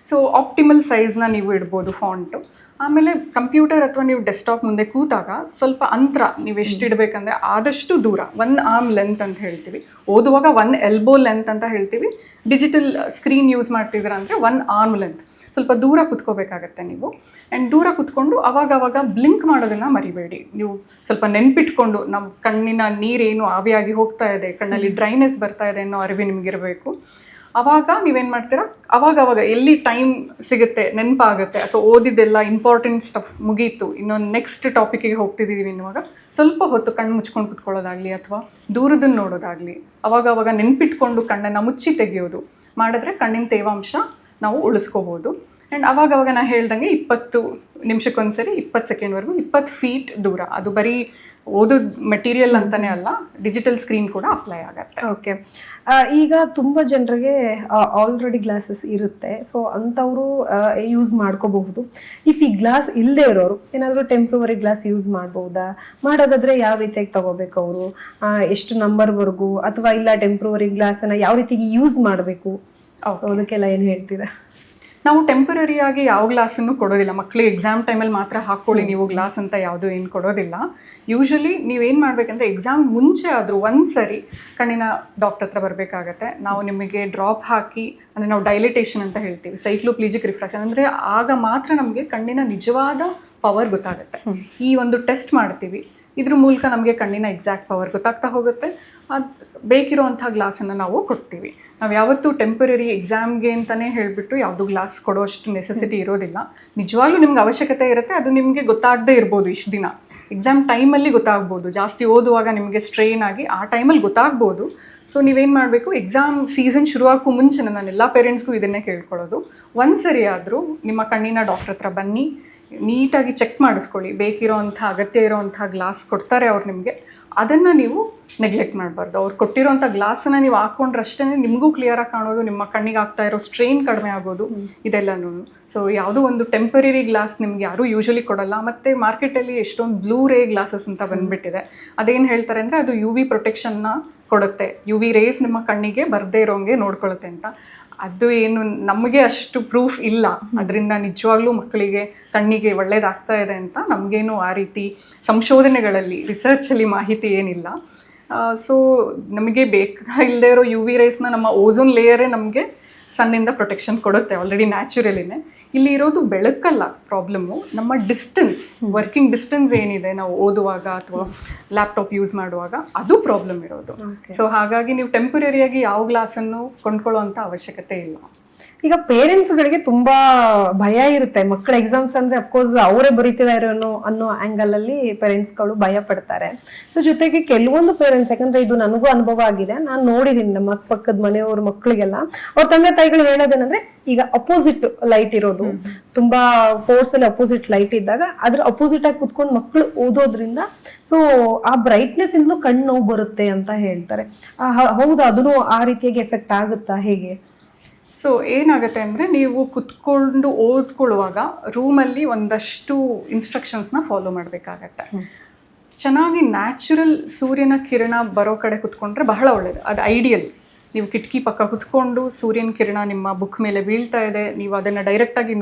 Speaker 2: ಸೊ ಆಪ್ಟಿಮಲ್ ಸೈಜ್ನ ನೀವು ಇಡ್ಬೋದು ಫಾಂಟು. ಆಮೇಲೆ ಕಂಪ್ಯೂಟರ್ ಅಥವಾ ನೀವು ಡೆಸ್ಕ್ಟಾಪ್ ಮುಂದೆ ಕೂತಾಗ ಸ್ವಲ್ಪ ಅಂತರ ನೀವು ಎಷ್ಟು ಇಡಬೇಕಂದ್ರೆ ಆದಷ್ಟು ದೂರ, 1 arm ಲೆಂತ್ ಅಂತ ಹೇಳ್ತೀವಿ. ಓದುವಾಗ 1 elbow ಲೆಂತ್ ಅಂತ ಹೇಳ್ತೀವಿ. ಡಿಜಿಟಲ್ ಸ್ಕ್ರೀನ್ ಯೂಸ್ ಮಾಡ್ತಿದ್ದೀರಾ ಅಂದರೆ 1 arm ಲೆಂತ್. ಸ್ವಲ್ಪ ದೂರ ಕುತ್ಕೋಬೇಕಾಗತ್ತೆ ನೀವು. ಆ್ಯಂಡ್ ದೂರ ಕುತ್ಕೊಂಡು ಅವಾಗ ಬ್ಲಿಂಕ್ ಮಾಡೋದನ್ನು ಮರಿಬೇಡಿ. ನೀವು ಸ್ವಲ್ಪ ನೆನ್ಪಿಟ್ಕೊಂಡು ನಮ್ಮ ಕಣ್ಣಿನ ನೀರೇನು ಆವಿಯಾಗಿ ಹೋಗ್ತಾ ಇದೆ, ಕಣ್ಣಲ್ಲಿ ಡ್ರೈನೆಸ್ ಬರ್ತಾ ಇದೆ ಅನ್ನೋ ಅರಿವು ನಿಮಗಿರಬೇಕು. ಆವಾಗ ನೀವೇನು ಮಾಡ್ತೀರಾ, ಅವಾಗ ಎಲ್ಲಿ ಟೈಮ್ ಸಿಗುತ್ತೆ, ನೆನಪಾಗುತ್ತೆ, ಅಥವಾ ಓದಿದ್ದೆಲ್ಲ ಇಂಪಾರ್ಟೆಂಟ್ ಸ್ಟಫ್ ಮುಗೀತು, ಇನ್ನೊಂದು ನೆಕ್ಸ್ಟ್ ಟಾಪಿಕ್ಕಿಗೆ ಹೋಗ್ತಿದ್ದೀವಿ ಅನ್ನುವಾಗ ಸ್ವಲ್ಪ ಹೊತ್ತು ಕಣ್ಣು ಮುಚ್ಕೊಂಡು ಕುತ್ಕೊಳ್ಳೋದಾಗಲಿ ಅಥವಾ ದೂರದನ್ನು ನೋಡೋದಾಗಲಿ, ಅವಾಗ ನೆನ್ಪಿಟ್ಕೊಂಡು ಕಣ್ಣನ್ನು ಮುಚ್ಚಿ ತೆಗೆಯೋದು ಮಾಡಿದ್ರೆ ಕಣ್ಣಿನ ತೇವಾಂಶ ನಾವು ಉಳಿಸ್ಕೋಬೋದು. ಆ್ಯಂಡ್ ಅವಾಗ ನಾನು ಹೇಳ್ದಂಗೆ 20 ನಿಮಿಷಕ್ಕೊಂದ್ಸರಿ 20 ಸೆಕೆಂಡ್ವರೆಗೂ 20 ಫೀಟ್ ದೂರ. ಅದು ಬರೀ ಓದೋದು ಮೆಟೀರಿಯಲ್ ಅಂತಲೇ ಅಲ್ಲ, ಡಿಜಿಟಲ್ ಸ್ಕ್ರೀನ್ ಕೂಡ ಅಪ್ಲೈ ಆಗುತ್ತೆ.
Speaker 1: ಓಕೆ, ಈಗ ತುಂಬ ಜನರಿಗೆ ಆಲ್ರೆಡಿ ಗ್ಲಾಸಸ್ ಇರುತ್ತೆ, ಸೊ ಅಂಥವರು ಯೂಸ್ ಮಾಡ್ಕೋಬಹುದು. ಇಫ್ ಈ ಗ್ಲಾಸ್ ಇಲ್ಲದೆ ಇರೋರು ಏನಾದರೂ ಟೆಂಪ್ರವರಿ ಗ್ಲಾಸ್ ಯೂಸ್ ಮಾಡ್ಬೋದಾ? ಮಾಡೋದಾದ್ರೆ ಯಾವ ರೀತಿಯಾಗಿ ತಗೋಬೇಕು ಅವರು? ಎಷ್ಟು ನಂಬರ್ವರೆಗೂ, ಅಥವಾ ಇಲ್ಲ ಟೆಂಪ್ರವರಿ ಗ್ಲಾಸನ್ನು ಯಾವ ರೀತಿಯಾಗಿ ಯೂಸ್ ಮಾಡಬೇಕು? ಸೊ ಅದಕ್ಕೆಲ್ಲ ಏನು ಹೇಳ್ತೀರಾ?
Speaker 2: ನಾವು ಟೆಂಪರರಿಯಾಗಿ ಯಾವ ಗ್ಲಾಸನ್ನು ಕೊಡೋದಿಲ್ಲ. ಮಕ್ಕಳಿಗೆ ಎಕ್ಸಾಮ್ ಟೈಮಲ್ಲಿ ಮಾತ್ರ ಹಾಕ್ಕೊಳ್ಳಿ ನೀವು ಗ್ಲಾಸ್ ಅಂತ ಯಾವುದೂ ಏನು ಕೊಡೋದಿಲ್ಲ. ಯೂಶಲಿ ನೀವೇನು ಮಾಡಬೇಕಂದ್ರೆ ಎಕ್ಸಾಮ್ ಮುಂಚೆ ಆದರೂ ಒಂದ್ಸರಿ ಕಣ್ಣಿನ ಡಾಕ್ಟರ್ ಹತ್ರ ಬರಬೇಕಾಗತ್ತೆ. ನಾವು ನಿಮಗೆ ಡ್ರಾಪ್ ಹಾಕಿ, ಅಂದರೆ ನಾವು ಡೈಲಿಟೇಷನ್ ಅಂತ ಹೇಳ್ತೀವಿ, ಸೈಕ್ಲೋಪ್ಲೀಜಿಕ್ ರಿಫ್ರಾಕ್ಷನ್, ಅಂದರೆ ಆಗ ಮಾತ್ರ ನಮಗೆ ಕಣ್ಣಿನ ನಿಜವಾದ ಪವರ್ ಗೊತ್ತಾಗುತ್ತೆ. ಈ ಒಂದು ಟೆಸ್ಟ್ ಮಾಡ್ತೀವಿ, ಇದ್ರ ಮೂಲಕ ನಮಗೆ ಕಣ್ಣಿನ ಎಕ್ಸಾಕ್ಟ್ ಪವರ್ ಗೊತ್ತಾಗ್ತಾ ಹೋಗುತ್ತೆ. ಅದು ಬೇಕಿರೋವಂಥ ಗ್ಲಾಸನ್ನು ನಾವು ಕೊಡ್ತೀವಿ. ನಾವು ಯಾವತ್ತೂ ಟೆಂಪರರಿ ಎಕ್ಸಾಮ್ಗೆ ಅಂತಲೇ ಹೇಳಿಬಿಟ್ಟು ಯಾವುದು ಗ್ಲಾಸ್ ಕೊಡೋಷ್ಟು ನೆಸೆಸಿಟಿ ಇರೋದಿಲ್ಲ. ನಿಜವಾಗ್ಲೂ ನಿಮ್ಗೆ ಅವಶ್ಯಕತೆ ಇರುತ್ತೆ, ಅದು ನಿಮಗೆ ಗೊತ್ತಾಗದೇ ಇರ್ಬೋದು. ಇಷ್ಟು ದಿನ ಎಕ್ಸಾಮ್ ಟೈಮಲ್ಲಿ ಗೊತ್ತಾಗ್ಬೋದು, ಜಾಸ್ತಿ ಓದುವಾಗ ನಿಮಗೆ ಸ್ಟ್ರೈನ್ ಆಗಿ ಆ ಟೈಮಲ್ಲಿ ಗೊತ್ತಾಗ್ಬೋದು. ಸೊ ನೀವೇನು ಮಾಡಬೇಕು, ಎಕ್ಸಾಮ್ ಸೀಸನ್ ಶುರುವಾಗಕ್ಕೂ ಮುಂಚೆ ನಾನು ಎಲ್ಲ ಪೇರೆಂಟ್ಸ್ಗೂ ಇದನ್ನೇ ಕೇಳ್ಕೊಳ್ಳೋದು, ಒಂದ್ಸರಿ ಆದರೂ ನಿಮ್ಮ ಕಣ್ಣಿನ ಡಾಕ್ಟರ್ ಹತ್ರ ಬನ್ನಿ, ನೀಟಾಗಿ ಚೆಕ್ ಮಾಡಿಸ್ಕೊಳ್ಳಿ. ಬೇಕಿರೋವಂಥ ಅಗತ್ಯ ಇರೋವಂಥ ಗ್ಲಾಸ್ ಕೊಡ್ತಾರೆ ಅವ್ರು ನಿಮಗೆ, ಅದನ್ನು ನೀವು ನೆಗ್ಲೆಕ್ಟ್ ಮಾಡಬಾರ್ದು. ಅವ್ರು ಕೊಟ್ಟಿರೋಂಥ ಗ್ಲಾಸನ್ನು ನೀವು ಹಾಕ್ಕೊಂಡ್ರಷ್ಟೇ ನಿಮಗೂ ಕ್ಲಿಯರಾಗಿ ಕಾಣೋದು, ನಿಮ್ಮ ಕಣ್ಣಿಗೆ ಆಗ್ತಾ ಇರೋ ಸ್ಟ್ರೈನ್ ಕಡಿಮೆ ಆಗೋದು, ಇದೆಲ್ಲನೂ. ಸೊ ಯಾವುದೋ ಒಂದು ಟೆಂಪರರಿ ಗ್ಲಾಸ್ ನಿಮ್ಗೆ ಯಾರೂ ಯೂಶಲಿ ಕೊಡಲ್ಲ. ಮತ್ತು ಮಾರ್ಕೆಟಲ್ಲಿ ಎಷ್ಟೊಂದು ಬ್ಲೂ ರೇ ಗ್ಲಾಸಸ್ ಅಂತ ಬಂದುಬಿಟ್ಟಿದೆ. ಅದೇನು ಹೇಳ್ತಾರೆ ಅಂದರೆ ಅದು UV ಪ್ರೊಟೆಕ್ಷನ್ನ ಕೊಡುತ್ತೆ, UV ರೇಸ್ ನಿಮ್ಮ ಕಣ್ಣಿಗೆ ಬರದೇ ಇರೋಂಗೆ ನೋಡ್ಕೊಳ್ಳುತ್ತೆ ಅಂತ. ಅದು ಏನು ನಮಗೆ ಅಷ್ಟು ಪ್ರೂಫ್ ಇಲ್ಲ, ಅದರಿಂದ ನಿಜವಾಗ್ಲೂ ಮಕ್ಕಳಿಗೆ ಕಣ್ಣಿಗೆ ಒಳ್ಳೇದಾಗ್ತಾ ಇದೆ ಅಂತ ನಮಗೇನು ಆ ರೀತಿ ಸಂಶೋಧನೆಗಳಲ್ಲಿ ರಿಸರ್ಚಲ್ಲಿ ಮಾಹಿತಿ ಏನಿಲ್ಲ. ಸೊ ನಮಗೆ ಇಲ್ಲದೆ ಇರೋ UV ರೇಸ್ನ ನಮ್ಮ ಓಝೋನ್ ಲೇಯರೇ ನಮಗೆ ಸನ್ನಿಂದ ಪ್ರೊಟೆಕ್ಷನ್ ಕೊಡುತ್ತೆ ಆಲ್ರೆಡಿ ನ್ಯಾಚುರಲಿನೇ. ಇಲ್ಲಿ ಇರೋದು ಬೆಳಕಲ್ಲ ಪ್ರಾಬ್ಲಮ್ಮು, ನಮ್ಮ ಡಿಸ್ಟೆನ್ಸ್, ವರ್ಕಿಂಗ್ ಡಿಸ್ಟೆನ್ಸ್ ಏನಿದೆ ನಾವು ಓದುವಾಗ ಅಥವಾ ಲ್ಯಾಪ್ಟಾಪ್ ಯೂಸ್ ಮಾಡುವಾಗ, ಅದು ಪ್ರಾಬ್ಲಮ್ ಇರೋದು. ಸೊ ಹಾಗಾಗಿ ನೀವು ಟೆಂಪರರಿಯಾಗಿ ಯಾವ ಗ್ಲಾಸನ್ನು ಕೊಂಡ್ಕೊಳ್ಳೋ ಅಂಥ ಅವಶ್ಯಕತೆ ಇಲ್ಲ.
Speaker 1: ಈಗ ಪೇರೆಂಟ್ಸ್ಗಳಿಗೆ ತುಂಬಾ ಭಯ ಇರುತ್ತೆ, ಮಕ್ಕಳ ಎಕ್ಸಾಮ್ಸ್ ಅಂದ್ರೆ ಅಫ್ಕೋರ್ಸ್ ಅವರೇ ಬರೀತಿದಾರೋ ಅನ್ನೋ ಆಂಗಲ್ ಅಲ್ಲಿ ಪೇರೆಂಟ್ಸ್ಗಳು ಭಯ ಪಡ್ತಾರೆ. ಸೊ ಜೊತೆಗೆ ಕೆಲವೊಂದು ಪೇರೆಂಟ್ಸ್, ಯಾಕಂದ್ರೆ ಇದು ನನಗೂ ಅನುಭವ ಆಗಿದೆ, ನಾನು ನೋಡಿದೀನಿ ನಮ್ಮ ಪಕ್ಕದ ಮನೆಯವ್ರ ಮಕ್ಕಳಿಗೆಲ್ಲ ಅವ್ರ ತಂದೆ ತಾಯಿಗಳು ಹೇಳೋದೇನಂದ್ರೆ, ಈಗ ಅಪೋಸಿಟ್ ಲೈಟ್ ಇರೋದು, ತುಂಬಾ ಕೋರ್ಸ್ ಅಲ್ಲಿ ಅಪೋಸಿಟ್ ಲೈಟ್ ಇದ್ದಾಗ ಅದ್ರ ಅಪೋಸಿಟ್ ಆಗಿ ಕುತ್ಕೊಂಡು ಮಕ್ಕಳು ಓದೋದ್ರಿಂದ ಸೊ ಆ ಬ್ರೈಟ್ನೆಸ್ ಇಂದಲೂ ಕಣ್ಣು ನೋವು ಬರುತ್ತೆ ಅಂತ ಹೇಳ್ತಾರೆ. ಹೌದಾ, ಅದನ್ನು ಆ ರೀತಿಯಾಗಿ ಎಫೆಕ್ಟ್ ಆಗುತ್ತಾ, ಹೇಗೆ?
Speaker 2: ಸೊ ಏನಾಗುತ್ತೆ ಅಂದರೆ, ನೀವು ಕುತ್ಕೊಂಡು ಓದ್ಕೊಳ್ಳುವಾಗ ರೂಮಲ್ಲಿ ಒಂದಷ್ಟು ಇನ್ಸ್ಟ್ರಕ್ಷನ್ಸ್ನ ಫಾಲೋ ಮಾಡಬೇಕಾಗತ್ತೆ. ಚೆನ್ನಾಗಿ ನ್ಯಾಚುರಲ್ ಸೂರ್ಯನ ಕಿರಣ ಬರೋ ಕಡೆ ಕುತ್ಕೊಂಡ್ರೆ ಬಹಳ ಒಳ್ಳೆಯದು, ಅದು ಐಡಿಯಲ್. ನೀವು ಕಿಟಕಿ ಪಕ್ಕ ಕುತ್ಕೊಂಡು ಸೂರ್ಯನ ಕಿರಣ ನಿಮ್ಮ ಬುಕ್ ಮೇಲೆ ಬೀಳ್ತಾ ಇದೆ, ನೀವು ಅದನ್ನು ಡೈರೆಕ್ಟಾಗಿ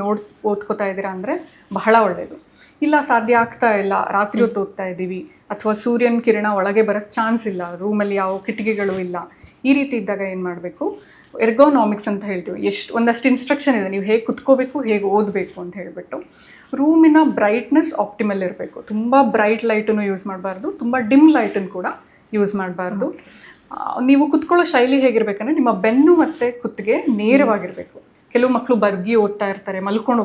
Speaker 2: ಓದ್ಕೋತಾ ಇದ್ದೀರಾ ಅಂದರೆ ಬಹಳ ಒಳ್ಳೆಯದು. ಇಲ್ಲ, ಸಾಧ್ಯ ಆಗ್ತಾ ಇಲ್ಲ, ರಾತ್ರಿ ಹೊತ್ತು ಓದ್ತಾ ಇದ್ದೀವಿ, ಅಥವಾ ಸೂರ್ಯನ ಕಿರಣ ಒಳಗೆ ಬರೋಕ್ಕೆ ಚಾನ್ಸ್ ಇಲ್ಲ, ರೂಮಲ್ಲಿ ಯಾವ ಕಿಟಕಿಗಳು ಇಲ್ಲ, ಈ ರೀತಿ ಇದ್ದಾಗ ಏನು ಮಾಡಬೇಕು, ಎರ್ಗೋನಾಮಿಕ್ಸ್ ಅಂತ ಹೇಳ್ತೀವಿ. ಒಂದಷ್ಟು ಇನ್ಸ್ಟ್ರಕ್ಷನ್ ಇದೆ, ನೀವು ಹೇಗೆ ಕುತ್ಕೋಬೇಕು, ಹೇಗೆ ಓದಬೇಕು ಅಂತ ಹೇಳಿಬಿಟ್ಟು. ರೂಮಿನ ಬ್ರೈಟ್ನೆಸ್ ಆಪ್ಟಿಮಲ್ ಇರಬೇಕು, ತುಂಬ ಬ್ರೈಟ್ ಲೈಟನ್ನು ಯೂಸ್ ಮಾಡಬಾರ್ದು, ತುಂಬ ಡಿಮ್ ಲೈಟನ್ನು ಕೂಡ ಯೂಸ್ ಮಾಡಬಾರ್ದು. ನೀವು ಕುತ್ಕೊಳ್ಳೋ ಶೈಲಿ ಹೇಗಿರ್ಬೇಕಂದ್ರೆ, ನಿಮ್ಮ ಬೆನ್ನು ಮತ್ತು ಕುತ್ತಿಗೆ ನೇರವಾಗಿರಬೇಕು. ಕೆಲವು ಮಕ್ಕಳು ಬರ್ಗಿ ಓದ್ತಾ ಇರ್ತಾರೆ, ಮಲ್ಕೊಂಡು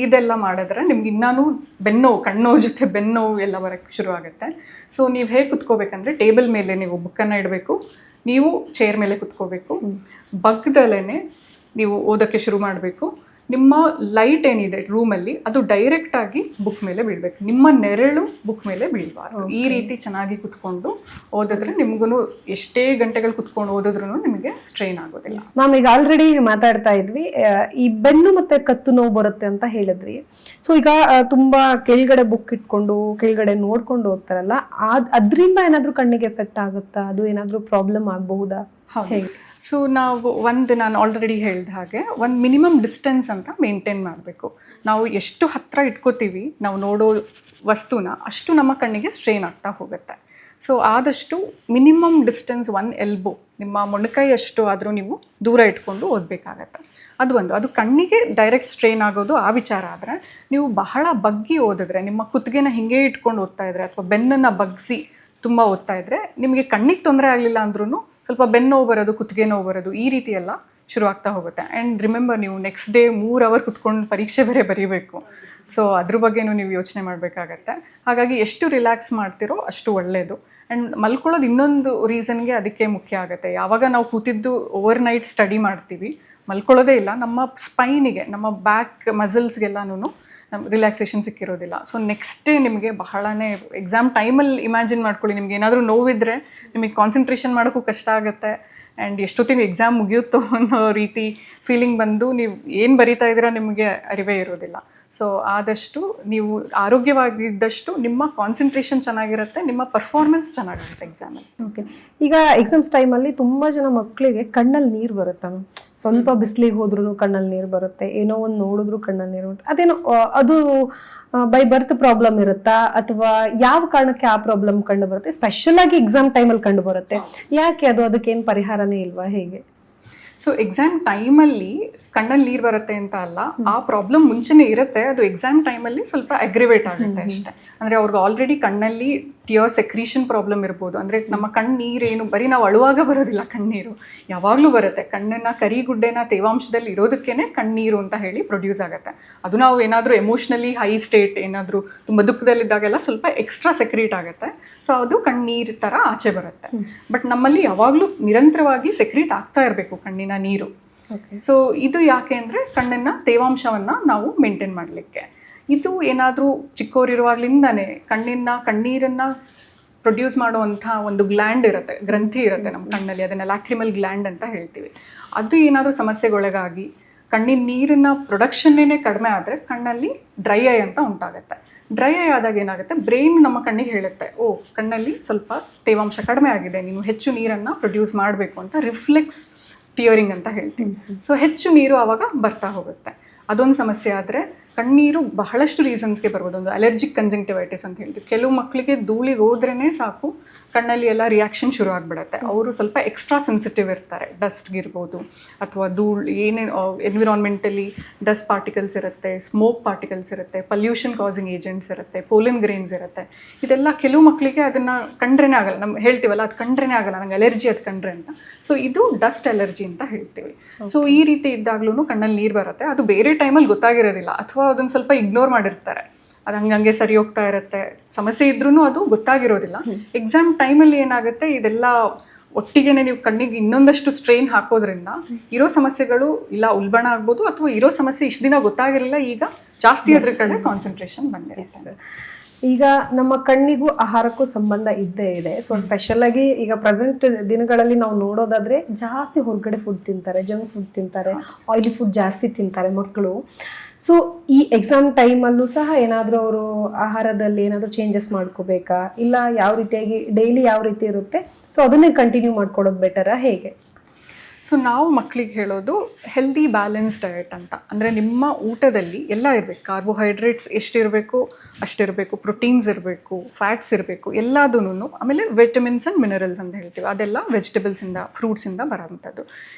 Speaker 2: ಇದೆಲ್ಲ ಮಾಡಿದ್ರೆ ನಿಮ್ಗೆ ಇನ್ನೂ ಬೆನ್ನೋವು, ಕಣ್ಣೋವು ಜೊತೆ ಬೆನ್ನೋವು ಎಲ್ಲ ಬರೋಕ್ಕೆ ಶುರು ಆಗುತ್ತೆ. ಸೊ ನೀವು ಹೇಗೆ ಕುತ್ಕೋಬೇಕಂದ್ರೆ, ಟೇಬಲ್ ಮೇಲೆ ನೀವು ಬುಕ್ಕನ್ನು ಇಡಬೇಕು, ನೀವು ಚೇರ್ ಮೇಲೆ ಕುತ್ಕೋಬೇಕು, ಬಗ್ಗದಲ್ಲೇ ನೀವು ಓದೋಕ್ಕೆ ಶುರು ಮಾಡಬೇಕು. ನಿಮ್ಮ ಲೈಟ್ ಏನಿದೆ ರೂಮಲ್ಲಿ ಅದು ಡೈರೆಕ್ಟಾಗಿ ಬುಕ್ ಮೇಲೆ ಬೀಳಬೇಕು, ನಿಮ್ಮ ನೆರಳು ಬುಕ್ ಮೇಲೆ ಬೀಳಬಾರ್ದು. ಈ ರೀತಿ ಚೆನ್ನಾಗಿ ಕುತ್ಕೊಂಡು ಓದಿದ್ರೆ ನಿಮ್ಗೂ ಎಷ್ಟೇ ಗಂಟೆಗಳು ಕುತ್ಕೊಂಡು ಓದಿದ್ರೂ ನಿಮಗೆ ಸ್ಟ್ರೈನ್ ಆಗೋದಿಲ್ಲ.
Speaker 1: ಮ್ಯಾಮ್, ಈಗ ಆಲ್ರೆಡಿ ಮಾತಾಡ್ತಾ ಇದ್ವಿ, ಈ ಬೆನ್ನು ಮತ್ತೆ ಕತ್ತು ನೋವು ಬರುತ್ತೆ ಅಂತ ಹೇಳಿದ್ರಿ. ಸೊ ಈಗ ತುಂಬಾ ಕೆಳಗಡೆ ಬುಕ್ ಇಟ್ಕೊಂಡು ಕೆಳಗಡೆ ನೋಡ್ಕೊಂಡು ಓದ್ತಾರಲ್ಲ, ಅದರಿಂದ ಏನಾದ್ರೂ ಕಣ್ಣಿಗೆ ಎಫೆಕ್ಟ್ ಆಗುತ್ತಾ? ಅದು ಏನಾದ್ರೂ ಪ್ರಾಬ್ಲಮ್ ಆಗಬಹುದಾ? ಹೇಗೆ?
Speaker 2: ಸೊ ನಾನು ಆಲ್ರೆಡಿ ಹೇಳಿದ ಹಾಗೆ ಒಂದು ಮಿನಿಮಮ್ ಡಿಸ್ಟೆನ್ಸ್ ಅಂತ ಮೇಂಟೈನ್ ಮಾಡಬೇಕು. ನಾವು ಎಷ್ಟು ಹತ್ತಿರ ಇಟ್ಕೋತೀವಿ ನಾವು ನೋಡೋ ವಸ್ತುನ, ಅಷ್ಟು ನಮ್ಮ ಕಣ್ಣಿಗೆ ಸ್ಟ್ರೈನ್ ಆಗ್ತಾ ಹೋಗುತ್ತೆ. ಸೊ ಆದಷ್ಟು ಮಿನಿಮಮ್ ಡಿಸ್ಟೆನ್ಸ್ 1 ಎಲ್ಬೋ, ನಿಮ್ಮ ಮೊಣಕೈ ಅಷ್ಟು ಆದರೂ ನೀವು ದೂರ ಇಟ್ಕೊಂಡು ಓದಬೇಕಾಗತ್ತೆ. ಅದು ಕಣ್ಣಿಗೆ ಡೈರೆಕ್ಟ್ ಸ್ಟ್ರೈನ್ ಆಗೋದು ಆ ವಿಚಾರ. ಆದರೆ ನೀವು ಬಹಳ ಬಗ್ಗಿ ಓದಿದ್ರೆ, ನಿಮ್ಮ ಕುತ್ತಿಗೆನ ಹಿಂಗೆ ಇಟ್ಕೊಂಡು ಓದ್ತಾ ಇದ್ರೆ ಅಥವಾ ಬೆನ್ನನ್ನು ಬಗ್ಗಿಸಿ ತುಂಬ ಓದ್ತಾ ಇದ್ರೆ ನಿಮಗೆ ಕಣ್ಣಿಗೆ ತೊಂದರೆ ಆಗಲಿಲ್ಲ ಅಂದ್ರೂ ಸ್ವಲ್ಪ ಬೆನ್ನು ನೋವು ಬರೋದು, ಕುತ್ತಿಗೆ ನೋವು ಬರೋದು, ಈ ರೀತಿ ಎಲ್ಲ ಶುರುವಾಗ್ತಾ ಹೋಗುತ್ತೆ. ಆ್ಯಂಡ್ ರಿಮೆಂಬರ್, ನೀವು ನೆಕ್ಸ್ಟ್ ಡೇ 3 ಅವರ್ ಕುತ್ಕೊಂಡು ಪರೀಕ್ಷೆ ಬೇರೆ ಬರೀಬೇಕು. ಸೊ ಅದ್ರ ಬಗ್ಗೆನೂ ನೀವು ಯೋಚನೆ ಮಾಡಬೇಕಾಗತ್ತೆ. ಹಾಗಾಗಿ ಎಷ್ಟು ರಿಲ್ಯಾಕ್ಸ್ ಮಾಡ್ತಿರೋ ಅಷ್ಟು ಒಳ್ಳೆಯದು. ಆ್ಯಂಡ್ ಮಲ್ಕೊಳ್ಳೋದು ಇನ್ನೊಂದು ರೀಸನ್ಗೆ ಅದಕ್ಕೆ ಮುಖ್ಯ ಆಗುತ್ತೆ. ಯಾವಾಗ ನಾವು ಕೂತಿದ್ದು ಓವರ್ ನೈಟ್ ಸ್ಟಡಿ ಮಾಡ್ತೀವಿ, ಮಲ್ಕೊಳ್ಳೋದೇ ಇಲ್ಲ, ನಮ್ಮ ಸ್ಪೈನಿಗೆ, ನಮ್ಮ ಬ್ಯಾಕ್ ಮಸಲ್ಸ್ಗೆಲ್ಲನೂ ನಮ್ಮ ರಿಲ್ಯಾಕ್ಸೇಷನ್ ಸಿಕ್ಕಿರೋದಿಲ್ಲ. ಸೊ ನೆಕ್ಸ್ಟ್ ಡೇ ನಿಮಗೆ ಬಹಳನೇ ಎಕ್ಸಾಮ್ ಟೈಮಲ್ಲಿ ಇಮ್ಯಾಜಿನ್ ಮಾಡ್ಕೊಳ್ಳಿ, ನಿಮ್ಗೆ ಏನಾದರೂ ನೋವಿದ್ರೆ ನಿಮಗೆ ಕಾನ್ಸಂಟ್ರೇಷನ್ ಮಾಡೋಕ್ಕೂ ಕಷ್ಟ ಆಗುತ್ತೆ. ಆ್ಯಂಡ್ ಎಷ್ಟೊತ್ತಿಗೆ ಎಕ್ಸಾಮ್ ಮುಗಿಯುತ್ತೋ ಅನ್ನೋ ರೀತಿ ಫೀಲಿಂಗ್ ಬಂದು ನೀವು ಏನು ಬರೀತಾ ಇದ್ದೀರಾ ನಿಮಗೆ ಅರಿವೇ ಇರೋದಿಲ್ಲ. ಸೊ ಆದಷ್ಟು ನೀವು ಆರೋಗ್ಯವಾಗಿದ್ದಷ್ಟು ನಿಮ್ಮ ಕಾನ್ಸಂಟ್ರೇಷನ್ ಚೆನ್ನಾಗಿರುತ್ತೆ, ನಿಮ್ಮ ಪರ್ಫಾರ್ಮೆನ್ಸ್ ಚೆನ್ನಾಗಿರುತ್ತೆ ಎಕ್ಸಾಮಲ್ಲಿ.
Speaker 1: ಓಕೆ, ಈಗ ಎಕ್ಸಾಮ್ಸ್ ಟೈಮಲ್ಲಿ ತುಂಬ ಜನ ಮಕ್ಕಳಿಗೆ ಕಣ್ಣಲ್ಲಿ ನೀರು ಬರುತ್ತೆ. ಸ್ವಲ್ಪ ಬಿಸಿಲಿಗೆ ಹೋದ್ರೂ ಕಣ್ಣಲ್ಲಿ ನೀರು ಬರುತ್ತೆ, ಏನೋ ಒಂದು ನೋಡಿದ್ರು ಕಣ್ಣಲ್ಲಿ ನೀರು ಬರುತ್ತೆ. ಅದೇನೋ ಅದು ಬೈ ಬರ್ತ್ ಪ್ರಾಬ್ಲಮ್ ಇರುತ್ತಾ ಅಥವಾ ಯಾವ ಕಾರಣಕ್ಕೆ ಆ ಪ್ರಾಬ್ಲಮ್ ಕಂಡು ಬರುತ್ತೆ? ಸ್ಪೆಷಲ್ ಆಗಿ ಎಕ್ಸಾಮ್ ಟೈಮಲ್ಲಿ ಕಂಡು ಬರುತ್ತೆ, ಯಾಕೆ? ಅದಕ್ಕೇನು ಪರಿಹಾರನೇ ಇಲ್ವಾ, ಹೇಗೆ?
Speaker 2: ಸೊ ಎಕ್ಸಾಮ್ ಟೈಮಲ್ಲಿ ಕಣ್ಣಲ್ಲಿ ನೀರು ಬರುತ್ತೆ ಅಂತ ಅಲ್ಲ, ಆ ಪ್ರಾಬ್ಲಮ್ ಮುಂಚೆನೇ ಇರುತ್ತೆ, ಅದು ಎಕ್ಸಾಮ್ ಟೈಮಲ್ಲಿ ಸ್ವಲ್ಪ ಅಗ್ರಿವೇಟ್ ಆಗುತ್ತೆ ಅಷ್ಟೇ. ಅಂದರೆ ಅವ್ರಿಗೆ ಆಲ್ರೆಡಿ ಕಣ್ಣಲ್ಲಿ ಟಿಯರ್ ಸೆಕ್ರೀಷನ್ ಪ್ರಾಬ್ಲಮ್ ಇರ್ಬೋದು. ಅಂದರೆ ನಮ್ಮ ಕಣ್ಣೀರೇನು ಬರೀ ನಾವು ಅಳುವಾಗ ಬರೋದಿಲ್ಲ, ಕಣ್ಣೀರು ಯಾವಾಗಲೂ ಬರುತ್ತೆ. ಕಣ್ಣನ್ನು ಕರಿಗುಡ್ಡೆನ ತೇವಾಂಶದಲ್ಲಿ ಇರೋದಕ್ಕೇ ಕಣ್ಣೀರು ಅಂತ ಹೇಳಿ ಪ್ರೊಡ್ಯೂಸ್ ಆಗುತ್ತೆ. ಅದು ನಾವು ಏನಾದರೂ ಎಮೋಷ್ನಲಿ ಹೈ ಸ್ಟೇಟ್, ಏನಾದರೂ ತುಂಬ ದುಃಖದಲ್ಲಿದ್ದಾಗೆಲ್ಲ ಸ್ವಲ್ಪ ಎಕ್ಸ್ಟ್ರಾ ಸೆಕ್ರೀಟ್ ಆಗುತ್ತೆ. ಸೊ ಅದು ಕಣ್ಣೀರು ಥರ ಆಚೆ ಬರುತ್ತೆ. ಬಟ್ ನಮ್ಮಲ್ಲಿ ಯಾವಾಗಲೂ ನಿರಂತರವಾಗಿ ಸೆಕ್ರೀಟ್ ಆಗ್ತಾ ಇರಬೇಕು ಕಣ್ಣಿನ ನೀರು. ಸೊ ಇದು ಯಾಕೆ ಅಂದರೆ ಕಣ್ಣಿನ ತೇವಾಂಶವನ್ನು ನಾವು ಮೇಂಟೈನ್ ಮಾಡಲಿಕ್ಕೆ. ಇದು ಏನಾದರೂ ಚಿಕ್ಕವರಿರುವಾಗಲಿಂದನೇ ಕಣ್ಣೀರನ್ನು ಪ್ರೊಡ್ಯೂಸ್ ಮಾಡುವಂಥ ಒಂದು ಗ್ಲ್ಯಾಂಡ್ ಇರುತ್ತೆ, ಗ್ರಂಥಿ ಇರುತ್ತೆ ನಮ್ಮ ಕಣ್ಣಲ್ಲಿ, ಅದನ್ನು ಲ್ಯಾಕ್ರಿಮಲ್ ಗ್ಲ್ಯಾಂಡ್ ಅಂತ ಹೇಳ್ತೀವಿ. ಅದು ಏನಾದರೂ ಸಮಸ್ಯೆಗೊಳಗಾಗಿ ಕಣ್ಣಿನ ನೀರನ್ನು ಪ್ರೊಡಕ್ಷನ್ನೇ ಕಡಿಮೆ ಆದರೆ ಕಣ್ಣಲ್ಲಿ ಡ್ರೈ ಐ ಅಂತ ಉಂಟಾಗುತ್ತೆ. ಡ್ರೈ ಐ ಆದಾಗ ಏನಾಗುತ್ತೆ, ಬ್ರೈನ್ ನಮ್ಮ ಕಣ್ಣಿಗೆ ಹೇಳುತ್ತೆ, ಓ ಕಣ್ಣಲ್ಲಿ ಸ್ವಲ್ಪ ತೇವಾಂಶ ಕಡಿಮೆ ಆಗಿದೆ, ನೀನು ಹೆಚ್ಚು ನೀರನ್ನು ಪ್ರೊಡ್ಯೂಸ್ ಮಾಡಬೇಕು ಅಂತ. ರಿಫ್ಲೆಕ್ಸ್ ಟಿಯರಿಂಗ್ ಅಂತ ಹೇಳ್ತೀವಿ. ಸೊ ಹೆಚ್ಚು ನೀರು ಆವಾಗ ಬರ್ತಾ ಹೋಗುತ್ತೆ. ಅದೊಂದು ಸಮಸ್ಯೆ. ಆದರೆ ಕಣ್ಣೀರು ಬಹಳಷ್ಟು ರೀಸನ್ಸ್ಗೆ ಬರ್ಬೋದು. ಒಂದು ಅಲರ್ಜಿಕ್ ಕಂಜಂಕ್ಟಿವೈಟಿಸ್ ಅಂತ ಹೇಳ್ತೀವಿ. ಕೆಲವು ಮಕ್ಕಳಿಗೆ ಧೂಳಿಗೆ ಹೋದ್ರೇ ಸಾಕು ಕಣ್ಣಲ್ಲಿ ಎಲ್ಲ ರಿಯಾಕ್ಷನ್ ಶುರು ಆಗಿಬಿಡುತ್ತೆ. ಅವರು ಸ್ವಲ್ಪ ಎಕ್ಸ್ಟ್ರಾ ಸೆನ್ಸಿಟಿವ್ ಇರ್ತಾರೆ, ಡಸ್ಟ್ಗಿರ್ಬೋದು ಅಥವಾ ಏನೇನು ಎನ್ವಿರಾನ್ಮೆಂಟಲಿ ಡಸ್ಟ್ ಪಾರ್ಟಿಕಲ್ಸ್ ಇರುತ್ತೆ, ಸ್ಮೋಕ್ ಪಾರ್ಟಿಕಲ್ಸ್ ಇರುತ್ತೆ, ಪಲ್ಯೂಷನ್ ಕಾಸಿಂಗ್ ಏಜೆಂಟ್ಸ್ ಇರುತ್ತೆ, ಪೋಲಿನ್ ಗ್ರೇನ್ಸ್ ಇರುತ್ತೆ. ಇದೆಲ್ಲ ಕೆಲವು ಮಕ್ಕಳಿಗೆ ಅದನ್ನು ಕಂಡ್ರೇ ಆಗಲ್ಲ. ನಮ್ಮ ಹೇಳ್ತೀವಲ್ಲ, ಅದು ಕಂಡ್ರೇ ಆಗಲ್ಲ, ನಂಗೆ ಅಲರ್ಜಿ ಅದು ಕಂಡ್ರೆ ಅಂತ. ಸೊ ಇದು ಡಸ್ಟ್ ಅಲರ್ಜಿ ಅಂತ ಹೇಳ್ತೀವಿ. ಸೊ ಈ ರೀತಿ ಇದ್ದಾಗ್ಲೂ ಕಣ್ಣಲ್ಲಿ ನೀರು ಬರುತ್ತೆ. ಅದು ಬೇರೆ ಟೈಮಲ್ಲಿ ಗೊತ್ತಾಗಿರೋದಿಲ್ಲ ಅಥವಾ ಅದನ್ನು ಸ್ವಲ್ಪ ಇಗ್ನೋರ್ ಮಾಡಿರ್ತಾರೆ, ಅದು ಹಂಗೆ ಸರಿ ಹೋಗ್ತಾ ಇರುತ್ತೆ, ಸಮಸ್ಯೆ ಇದ್ರೂ ಅದು ಗೊತ್ತಾಗಿರೋದಿಲ್ಲ. ಎಕ್ಸಾಮ್ ಟೈಮಲ್ಲಿ ಏನಾಗುತ್ತೆ, ಇದೆಲ್ಲ ಒಟ್ಟಿಗೆನೆ ನೀವು ಕಣ್ಣಿಗೆ ಇನ್ನೊಂದಷ್ಟು ಸ್ಟ್ರೈನ್ ಹಾಕೋದ್ರಿಂದ ಇರೋ ಸಮಸ್ಯೆಗಳು ಇಲ್ಲ ಉಲ್ಬಣ ಆಗ್ಬೋದು, ಅಥವಾ ಇರೋ ಸಮಸ್ಯೆ ಇಷ್ಟು ದಿನ ಗೊತ್ತಾಗಿರಲಿಲ್ಲ, ಈಗ ಜಾಸ್ತಿ ಅದ್ರ ಕಡೆ ಕಾನ್ಸಂಟ್ರೇಷನ್ ಬಂದಿರುತ್ತೆ.
Speaker 1: ಈಗ ನಮ್ಮ ಕಣ್ಣಿಗೂ ಆಹಾರಕ್ಕೂ ಸಂಬಂಧ ಇದ್ದೇ ಇದೆ. ಸೊ ಸ್ಪೆಷಲ್ ಆಗಿ ಈಗ ಪ್ರೆಸೆಂಟ್ ದಿನಗಳಲ್ಲಿ ನಾವು ನೋಡೋದಾದ್ರೆ ಜಾಸ್ತಿ ಹೊರಗಡೆ ಫುಡ್ ತಿಂತಾರೆ, ಜಂಕ್ ಫುಡ್ ತಿಂತಾರೆ, ಆಯಿಲಿ ಫುಡ್ ಜಾಸ್ತಿ ತಿಂತಾರೆ ಮಕ್ಕಳು. ಸೊ ಈ ಎಕ್ಸಾಮ್ ಟೈಮಲ್ಲೂ ಸಹ ಏನಾದರೂ ಅವರು ಆಹಾರದಲ್ಲಿ ಏನಾದರೂ ಚೇಂಜಸ್ ಮಾಡ್ಕೋಬೇಕಾ, ಇಲ್ಲ ಯಾವ ರೀತಿಯಾಗಿ ಡೈಲಿ ಯಾವ ರೀತಿ ಇರುತ್ತೆ ಸೊ ಅದನ್ನೇ ಕಂಟಿನ್ಯೂ ಮಾಡ್ಕೊಡೋದು ಬೆಟರಾ, ಹೇಗೆ?
Speaker 2: ಸೊ ನಾವು ಮಕ್ಕಳಿಗೆ ಹೇಳೋದು ಹೆಲ್ದಿ ಬ್ಯಾಲೆನ್ಸ್ ಡಯಟ್ ಅಂತ. ಅಂದರೆ ನಿಮ್ಮ ಊಟದಲ್ಲಿ ಎಲ್ಲ ಇರಬೇಕು, ಕಾರ್ಬೋಹೈಡ್ರೇಟ್ಸ್ ಎಷ್ಟಿರಬೇಕು ಅಷ್ಟಿರಬೇಕು, ಪ್ರೋಟೀನ್ಸ್ ಇರಬೇಕು, ಫ್ಯಾಟ್ಸ್ ಇರಬೇಕು, ಎಲ್ಲದೂ. ಆಮೇಲೆ ವಿಟಮಿನ್ಸ್ ಆ್ಯಂಡ್ ಮಿನರಲ್ಸ್ ಅಂತ ಹೇಳ್ತೀವಿ, ಅದೆಲ್ಲ ವೆಜಿಟೇಬಲ್ಸಿಂದ ಫ್ರೂಟ್ಸಿಂದ ಬರೋವಂಥದ್ದು.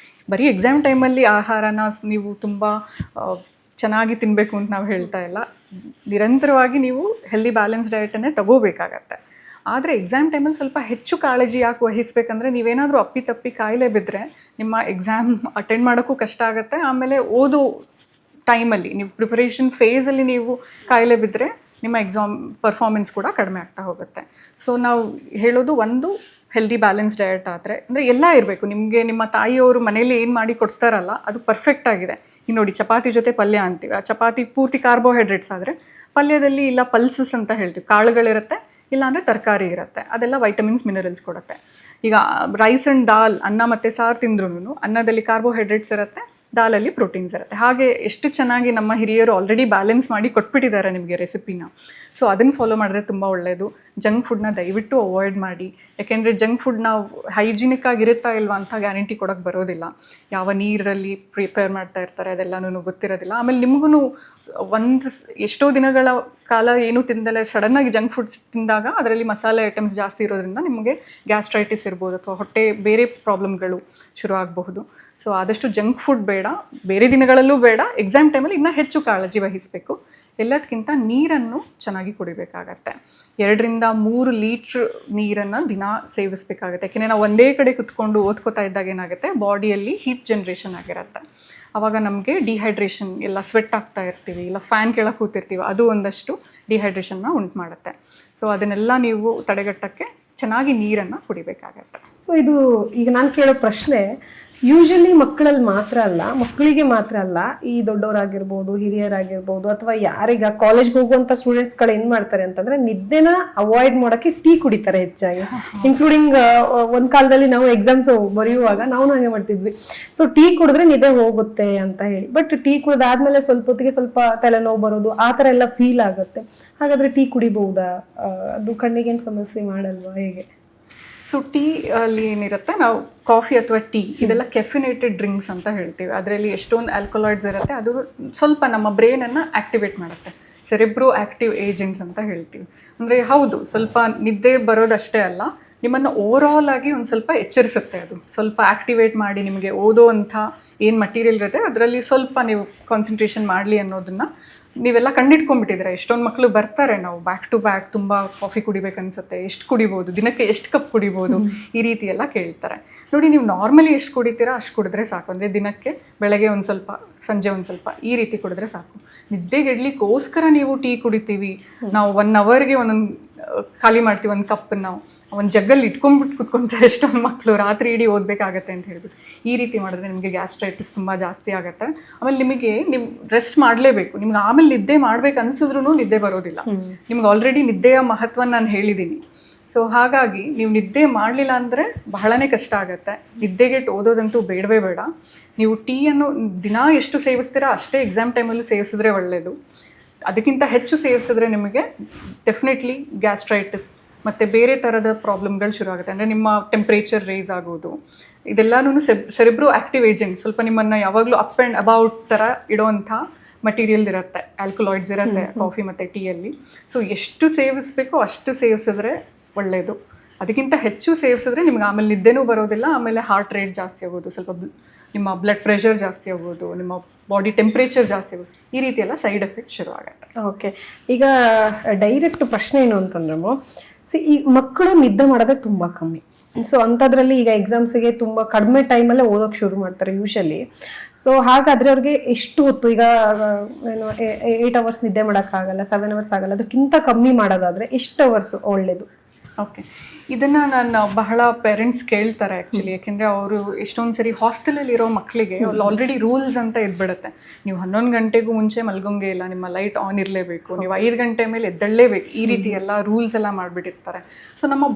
Speaker 2: ಬರೀ ಎಕ್ಸಾಮ್ ಟೈಮಲ್ಲಿ ಆಹಾರನ ನೀವು ತುಂಬ ಚೆನ್ನಾಗಿ ತಿನ್ನಬೇಕು ಅಂತ ನಾವು ಹೇಳ್ತಾ ಇಲ್ಲ. ನಿರಂತರವಾಗಿ ನೀವು ಹೆಲ್ದಿ ಬ್ಯಾಲೆನ್ಸ್ ಡಯಟನ್ನೇ ತಗೋಬೇಕಾಗತ್ತೆ. ಆದರೆ ಎಕ್ಸಾಮ್ ಟೈಮಲ್ಲಿ ಸ್ವಲ್ಪ ಹೆಚ್ಚು ಕಾಳಜಿ ಯಾಕೆ ವಹಿಸಬೇಕಂದ್ರೆ, ನೀವೇನಾದರೂ ಅಪ್ಪಿತಪ್ಪಿ ಕಾಯಿಲೆ ಬಿದ್ದರೆ ನಿಮ್ಮ ಎಕ್ಸಾಮ್ ಅಟೆಂಡ್ ಮಾಡೋಕ್ಕೂ ಕಷ್ಟ ಆಗುತ್ತೆ. ಆಮೇಲೆ ಓದೋ ಟೈಮಲ್ಲಿ ನೀವು ಪ್ರಿಪರೇಷನ್ ಫೇಸಲ್ಲಿ ನೀವು ಕಾಯಿಲೆ ಬಿದ್ದರೆ ನಿಮ್ಮ ಎಕ್ಸಾಮ್ ಪರ್ಫಾರ್ಮೆನ್ಸ್ ಕೂಡ ಕಡಿಮೆ ಆಗ್ತಾ ಹೋಗುತ್ತೆ. ಸೊ ನಾವು ಹೇಳೋದು ಒಂದು ಹೆಲ್ದಿ ಬ್ಯಾಲೆನ್ಸ್ ಡಯಟ್ ಆದರೆ, ಅಂದರೆ ಎಲ್ಲ ಇರಬೇಕು. ನಿಮಗೆ ನಿಮ್ಮ ತಾಯಿಯವರು ಮನೇಲಿ ಏನು ಮಾಡಿ ಕೊಡ್ತಾರಲ್ಲ ಅದು ಪರ್ಫೆಕ್ಟ್ ಆಗಿದೆ. ಈಗ ನೋಡಿ, ಚಪಾತಿ ಜೊತೆ ಪಲ್ಯ ಅಂತೀವಿ, ಆ ಚಪಾತಿ ಪೂರ್ತಿ ಕಾರ್ಬೋಹೈಡ್ರೇಟ್ಸ್ ಆದರೆ ಪಲ್ಯದಲ್ಲಿ ಇಲ್ಲ ಪಲ್ಸಸ್ ಅಂತ ಹೇಳ್ತೀವಿ, ಕಾಳುಗಳಿರುತ್ತೆ, ಇಲ್ಲಾಂದರೆ ತರಕಾರಿ ಇರುತ್ತೆ, ಅದೆಲ್ಲ ವೈಟಮಿನ್ಸ್ ಮಿನರಲ್ಸ್ ಕೊಡುತ್ತೆ. ಈಗ ರೈಸ್ ಆ್ಯಂಡ್ ದಾಲ್, ಅನ್ನ ಮತ್ತು ಸಾರು ತಿಂದ್ರೂ ಅನ್ನದಲ್ಲಿ ಕಾರ್ಬೋಹೈಡ್ರೇಟ್ಸ್ ಇರುತ್ತೆ, ದಾಲಲ್ಲಿ ಪ್ರೋಟೀನ್ಸ್ ಇರುತ್ತೆ. ಹಾಗೆ ಎಷ್ಟು ಚೆನ್ನಾಗಿ ನಮ್ಮ ಹಿರಿಯರು ಆಲ್ರೆಡಿ ಬ್ಯಾಲೆನ್ಸ್ ಮಾಡಿ ಕೊಟ್ಬಿಟ್ಟಿದ್ದಾರೆ ನಿಮಗೆ ರೆಸಿಪಿನ. ಸೊ ಅದನ್ನು ಫಾಲೋ ಮಾಡಿದ್ರೆ ತುಂಬ ಒಳ್ಳೆಯದು. ಜಂಕ್ ಫುಡ್ನ ದಯವಿಟ್ಟು ಅವಾಯ್ಡ್ ಮಾಡಿ. ಯಾಕೆಂದರೆ ಜಂಕ್ ಫುಡ್ ನಾವು ಹೈಜಿನಿಕ್ ಆಗಿರುತ್ತಾ ಇಲ್ವಾ ಅಂತ ಗ್ಯಾರಂಟಿ ಕೊಡೋಕ್ಕೆ ಬರೋದಿಲ್ಲ. ಯಾವ ನೀರಲ್ಲಿ ಪ್ರಿಪೇರ್ ಮಾಡ್ತಾ ಇರ್ತಾರೆ ಅದೆಲ್ಲನೂ ಗೊತ್ತಿರೋದಿಲ್ಲ. ಆಮೇಲೆ ನಿಮಗೂ ಎಷ್ಟೋ ದಿನಗಳ ಕಾಲ ಏನೂ ತಿಂದಲೇ ಸಡನ್ನಾಗಿ ಜಂಕ್ ಫುಡ್ಸ್ ತಿಂದಾಗ ಅದರಲ್ಲಿ ಮಸಾಲೆ ಐಟಮ್ಸ್ ಜಾಸ್ತಿ ಇರೋದ್ರಿಂದ ನಿಮಗೆ ಗ್ಯಾಸ್ಟ್ರೈಟಿಸ್ ಇರ್ಬೋದು ಅಥವಾ ಹೊಟ್ಟೆ ಬೇರೆ ಪ್ರಾಬ್ಲಮ್ಗಳು ಶುರು ಆಗಬಹುದು. ಸೊ ಆದಷ್ಟು ಜಂಕ್ ಫುಡ್ ಬೇಡ, ಬೇರೆ ದಿನಗಳಲ್ಲೂ ಬೇಡ, ಎಕ್ಸಾಮ್ ಟೈಮಲ್ಲಿ ಇನ್ನೂ ಹೆಚ್ಚು ಕಾಳಜಿ ವಹಿಸಬೇಕು. ಎಲ್ಲದಕ್ಕಿಂತ ನೀರನ್ನು ಚೆನ್ನಾಗಿ ಕುಡಿಬೇಕಾಗತ್ತೆ. 2-3 ಲೀಟ್ರ್ ನೀರನ್ನು ದಿನ ಸೇವಿಸಬೇಕಾಗತ್ತೆ. ಯಾಕೆಂದರೆ ನಾವು ಒಂದೇ ಕಡೆ ಕುತ್ಕೊಂಡು ಓದ್ಕೋತಾ ಇದ್ದಾಗ ಏನಾಗುತ್ತೆ, ಬಾಡಿಯಲ್ಲಿ ಹೀಟ್ ಜನ್ರೇಷನ್ ಆಗಿರುತ್ತೆ. ಆವಾಗ ನಮಗೆ ಡಿಹೈಡ್ರೇಷನ್, ಎಲ್ಲ ಸ್ವೆಟ್ ಆಗ್ತಾ ಇರ್ತೀವಿ, ಇಲ್ಲ ಫ್ಯಾನ್ ಕೆಳಗೆ ಕೂತಿರ್ತೀವಿ, ಅದು ಒಂದಷ್ಟು ಡಿಹೈಡ್ರೇಷನ್ನ ಉಂಟು ಮಾಡುತ್ತೆ. ಸೊ ಅದನ್ನೆಲ್ಲ ನೀವು ತಡೆಗಟ್ಟಕ್ಕೆ ಚೆನ್ನಾಗಿ ನೀರನ್ನು ಕುಡಿಬೇಕಾಗತ್ತೆ.
Speaker 1: ಸೊ ಇದು ಈಗ ನಾನು ಕೇಳೋ ಪ್ರಶ್ನೆ ಯೂಶಲಿ ಮಕ್ಕಳಿಗೆ ಮಾತ್ರ ಅಲ್ಲ, ಈ ದೊಡ್ಡವರಾಗಿರ್ಬೋದು, ಹಿರಿಯರಾಗಿರ್ಬೋದು, ಅಥವಾ ಯಾರೀಗ ಕಾಲೇಜ್ಗೆ ಹೋಗುವಂತ ಸ್ಟೂಡೆಂಟ್ಸ್ಗಳು ಏನ್ ಮಾಡ್ತಾರೆ ಅಂತಂದ್ರೆ ನಿದ್ದೆನ ಅವಾಯ್ಡ್ ಮಾಡೋಕೆ ಟೀ ಕುಡಿತಾರೆ ಹೆಚ್ಚಾಗಿ. ಇನ್ಕ್ಲೂಡಿಂಗ್ ಒಂದ್ ಕಾಲದಲ್ಲಿ ನಾವು ಎಕ್ಸಾಮ್ಸ್ ಬರೆಯುವಾಗ ನಾವು ಹಾಗೆ ಮಾಡ್ತಿದ್ವಿ. ಸೊ ಟೀ ಕುಡಿದ್ರೆ ನಿದ್ದೆ ಹೋಗುತ್ತೆ ಅಂತ ಹೇಳಿ, ಬಟ್ ಟೀ ಕುಡಿದಾದ್ಮೇಲೆ ಸ್ವಲ್ಪ ಹೊತ್ತಿಗೆ ಸ್ವಲ್ಪ ತಲೆನೋವು ಬರೋದು ಆ ತರ ಎಲ್ಲ ಫೀಲ್ ಆಗುತ್ತೆ. ಹಾಗಾದ್ರೆ ಟೀ ಕುಡಿಬಹುದಾ? ಅದು ಕಣ್ಣಿಗೇನು ಸಮಸ್ಯೆ ಮಾಡಲ್ವಾ, ಹೇಗೆ?
Speaker 2: ಸೊ ಟೀ ಅಲ್ಲಿ ಏನಿರುತ್ತೆ, ನಾವು ಕಾಫಿ ಅಥವಾ ಟೀ ಇದೆಲ್ಲ ಕೆಫಿನೇಟೆಡ್ ಡ್ರಿಂಕ್ಸ್ ಅಂತ ಹೇಳ್ತೀವಿ. ಅದರಲ್ಲಿ ಎಷ್ಟೊಂದು ಆಲ್ಕಲಾಯ್ಡ್ಸ್ ಇರುತ್ತೆ, ಅದು ಸ್ವಲ್ಪ ನಮ್ಮ ಬ್ರೈನನ್ನು ಆ್ಯಕ್ಟಿವೇಟ್ ಮಾಡುತ್ತೆ. ಸೆರೆಬ್ರೋ ಆ್ಯಕ್ಟಿವ್ ಏಜೆಂಟ್ಸ್ ಅಂತ ಹೇಳ್ತೀವಿ. ಅಂದರೆ ಹೌದು, ಸ್ವಲ್ಪ ನಿದ್ದೆ ಬರೋದಷ್ಟೇ ಅಲ್ಲ, ನಿಮ್ಮನ್ನು ಓವರಾಲ್ ಆಗಿ ಒಂದು ಸ್ವಲ್ಪ ಎಚ್ಚರಿಸುತ್ತೆ. ಅದು ಸ್ವಲ್ಪ ಆ್ಯಕ್ಟಿವೇಟ್ ಮಾಡಿ ನಿಮಗೆ ಓದೋ ಅಂಥ ಏನು ಮಟೀರಿಯಲ್ ಇರುತ್ತೆ ಅದರಲ್ಲಿ ಸ್ವಲ್ಪ ನೀವು ಕಾನ್ಸಂಟ್ರೇಷನ್ ಮಾಡಲಿ ಅನ್ನೋದನ್ನು ನೀವೆಲ್ಲ ಕಂಡಿಡ್ಕೊಂಡ್ಬಿಟ್ಟಿದ್ರೆ. ಎಷ್ಟೊಂದು ಮಕ್ಕಳು ಬರ್ತಾರೆ, ನಾವು ಬ್ಯಾಕ್ ಟು ಬ್ಯಾಕ್ ತುಂಬ ಕಾಫಿ ಕುಡಿಬೇಕನ್ಸುತ್ತೆ, ಎಷ್ಟು ಕುಡಿಬೋದು, ದಿನಕ್ಕೆ ಎಷ್ಟು ಕಪ್ ಕುಡಿಬೋದು, ಈ ರೀತಿ ಎಲ್ಲ ಕೇಳ್ತಾರೆ. ನೋಡಿ, ನೀವು ನಾರ್ಮಲಿ ಎಷ್ಟು ಕುಡಿತೀರಾ ಅಷ್ಟು ಕುಡಿದ್ರೆ ಸಾಕು. ಅಂದರೆ ದಿನಕ್ಕೆ ಬೆಳಗ್ಗೆ ಒಂದು ಸ್ವಲ್ಪ, ಸಂಜೆ ಒಂದು ಸ್ವಲ್ಪ, ಈ ರೀತಿ ಕುಡಿದ್ರೆ ಸಾಕು. ನಿದ್ದೆಗೆಡ್ಲಿಕ್ಕೋಸ್ಕರ ನೀವು ಟೀ ಕುಡಿತೀವಿ, ನಾವು 1 ಅವರ್ಗೆ ಒಂದೊಂದು ಖಾಲಿ ಮಾಡ್ತೀವಿ, ಒಂದು ಕಪ್ಪನ್ನು ನಾವು ಒಂದು ಜಗ್ಗಲ್ಲಿ ಇಟ್ಕೊಂಡ್ಬಿಟ್ಟು ಕುತ್ಕೊತಾರೆ ಎಷ್ಟೊಂದು ಮಕ್ಕಳು, ರಾತ್ರಿ ಇಡೀ ಓದಬೇಕಾಗತ್ತೆ ಅಂತ ಹೇಳ್ಬಿಟ್ಟು. ಈ ರೀತಿ ಮಾಡಿದ್ರೆ ನಿಮಗೆ ಗ್ಯಾಸ್ಟ್ರೈಟಿಸ್ ತುಂಬ ಜಾಸ್ತಿ ಆಗುತ್ತೆ. ಆಮೇಲೆ ನೀವು ರೆಸ್ಟ್ ಮಾಡಲೇಬೇಕು. ನಿಮ್ಗೆ ಆಮೇಲೆ ನಿದ್ದೆ ಮಾಡ್ಬೇಕು ಅನಿಸಿದ್ರೂ ನಿದ್ದೆ ಬರೋದಿಲ್ಲ. ನಿಮ್ಗೆ ಆಲ್ರೆಡಿ ನಿದ್ದೆಯ ಮಹತ್ವ ನಾನು ಹೇಳಿದ್ದೀನಿ. ಸೊ ಹಾಗಾಗಿ ನೀವು ನಿದ್ದೆ ಮಾಡಲಿಲ್ಲ ಅಂದರೆ ಬಹಳನೇ ಕಷ್ಟ ಆಗುತ್ತೆ. ನಿದ್ದೆಗೆಟ್ಟು ಓದೋದಂತೂ ಬೇಡವೇ ಬೇಡ. ನೀವು ಟೀಯನ್ನು ದಿನ ಎಷ್ಟು ಸೇವಿಸ್ತೀರಾ ಅಷ್ಟೇ ಎಕ್ಸಾಮ್ ಟೈಮಲ್ಲೂ ಸೇವಿಸಿದ್ರೆ ಒಳ್ಳೆಯದು. ಅದಕ್ಕಿಂತ ಹೆಚ್ಚು ಸೇವಿಸಿದ್ರೆ ನಿಮಗೆ ಡೆಫಿನೆಟ್ಲಿ ಗ್ಯಾಸ್ಟ್ರೈಟಿಸ್ ಮತ್ತು ಬೇರೆ ಥರದ ಪ್ರಾಬ್ಲಮ್ಗಳು ಶುರು ಆಗುತ್ತೆ. ಅಂದರೆ ನಿಮ್ಮ ಟೆಂಪ್ರೇಚರ್ ರೈಸ್ ಆಗೋದು, ಇದೆಲ್ಲನೂ ಸೆರೆಬ್ರೋ ಆ್ಯಕ್ಟಿವ್ ಏಜೆಂಟ್, ಸ್ವಲ್ಪ ನಿಮ್ಮನ್ನು ಯಾವಾಗಲೂ ಅಪ್ ಆ್ಯಂಡ್ ಅಬೌಟ್ ಥರ ಇಡೋವಂಥ ಮಟೀರಿಯಲ್ ಇರುತ್ತೆ, ಆಲ್ಕಲಾಯ್ಡ್ಸ್ ಇರುತ್ತೆ ಕಾಫಿ ಮತ್ತು ಟೀಯಲ್ಲಿ. ಸೊ ಎಷ್ಟು ಸೇವಿಸಬೇಕೋ ಅಷ್ಟು ಸೇವಿಸಿದ್ರೆ ಒಳ್ಳೆಯದು. ಅದಕ್ಕಿಂತ ಹೆಚ್ಚು ಸೇವಿಸಿದ್ರೆ ನಿಮ್ಗೆ ಆಮೇಲೆ ನಿದ್ದೆನೂ ಬರೋದಿಲ್ಲ, ಆಮೇಲೆ ಹಾರ್ಟ್ ರೇಟ್ ಜಾಸ್ತಿ ಆಗೋದು, ಸ್ವಲ್ಪ ನಿಮ್ಮ ಬ್ಲಡ್ ಪ್ರೆಷರ್ ಜಾಸ್ತಿ ಆಗೋದು, ನಿಮ್ಮ ಬಾಡಿ ಟೆಂಪ್ರೇಚರ್ ಜಾಸ್ತಿ ಆಗೋದು, ಈ ರೀತಿ ಎಲ್ಲ ಸೈಡ್ ಎಫೆಕ್ಟ್ ಶುರು ಆಗುತ್ತೆ.
Speaker 1: ಓಕೆ, ಈಗ ಡೈರೆಕ್ಟ್ ಪ್ರಶ್ನೆ ಏನು ಅಂತಂದ್ರೆ, ಈ ಮಕ್ಕಳು ನಿದ್ದೆ ಮಾಡೋದೇ ತುಂಬ ಕಮ್ಮಿ. ಸೊ ಅಂಥದ್ರಲ್ಲಿ ಈಗ ಎಕ್ಸಾಮ್ಸಿಗೆ ತುಂಬ ಕಡಿಮೆ ಟೈಮಲ್ಲೇ ಓದೋಕೆ ಶುರು ಮಾಡ್ತಾರೆ ಯೂಶಲಿ. ಸೊ ಹಾಗಾದರೆ ಅವ್ರಿಗೆ ಎಷ್ಟು ಹೊತ್ತು, ಈಗ ಏನು 8 ಅವರ್ಸ್ ನಿದ್ದೆ ಮಾಡೋಕ್ಕಾಗಲ್ಲ, 7 ಅವರ್ಸ್ ಆಗಲ್ಲ, ಅದಕ್ಕಿಂತ ಕಮ್ಮಿ ಮಾಡೋದಾದರೆ ಎಷ್ಟು ಅವರ್ಸು ಒಳ್ಳೆಯದು?
Speaker 2: ಓಕೆ, ಇದನ್ನು ನಾನು ಬಹಳ ಪೇರೆಂಟ್ಸ್ ಕೇಳ್ತಾರೆ ಆ್ಯಕ್ಚುಲಿ. ಯಾಕೆಂದರೆ ಅವರು ಎಷ್ಟೊಂದು ಸರಿ ಹಾಸ್ಟೆಲಲ್ಲಿರೋ ಮಕ್ಕಳಿಗೆ ಆಲ್ರೆಡಿ ರೂಲ್ಸ್ ಅಂತ ಇದ್ಬಿಡುತ್ತೆ. ನೀವು 11 ಗಂಟೆಗೂ ಮುಂಚೆ ಮಲ್ಗೋಂಗೇ ಇಲ್ಲ, ನಿಮ್ಮ ಲೈಟ್ ಆನ್ ಇರಲೇಬೇಕು, ನೀವು 5 ಗಂಟೆ ಮೇಲೆ ಎದ್ದೇಳಲೇಬೇಕು, ಈ ರೀತಿ ಎಲ್ಲ ರೂಲ್ಸ್ ಎಲ್ಲ ಮಾಡಿಬಿಟ್ಟಿರ್ತಾರೆ. ಸೊ ನಮ್ಮ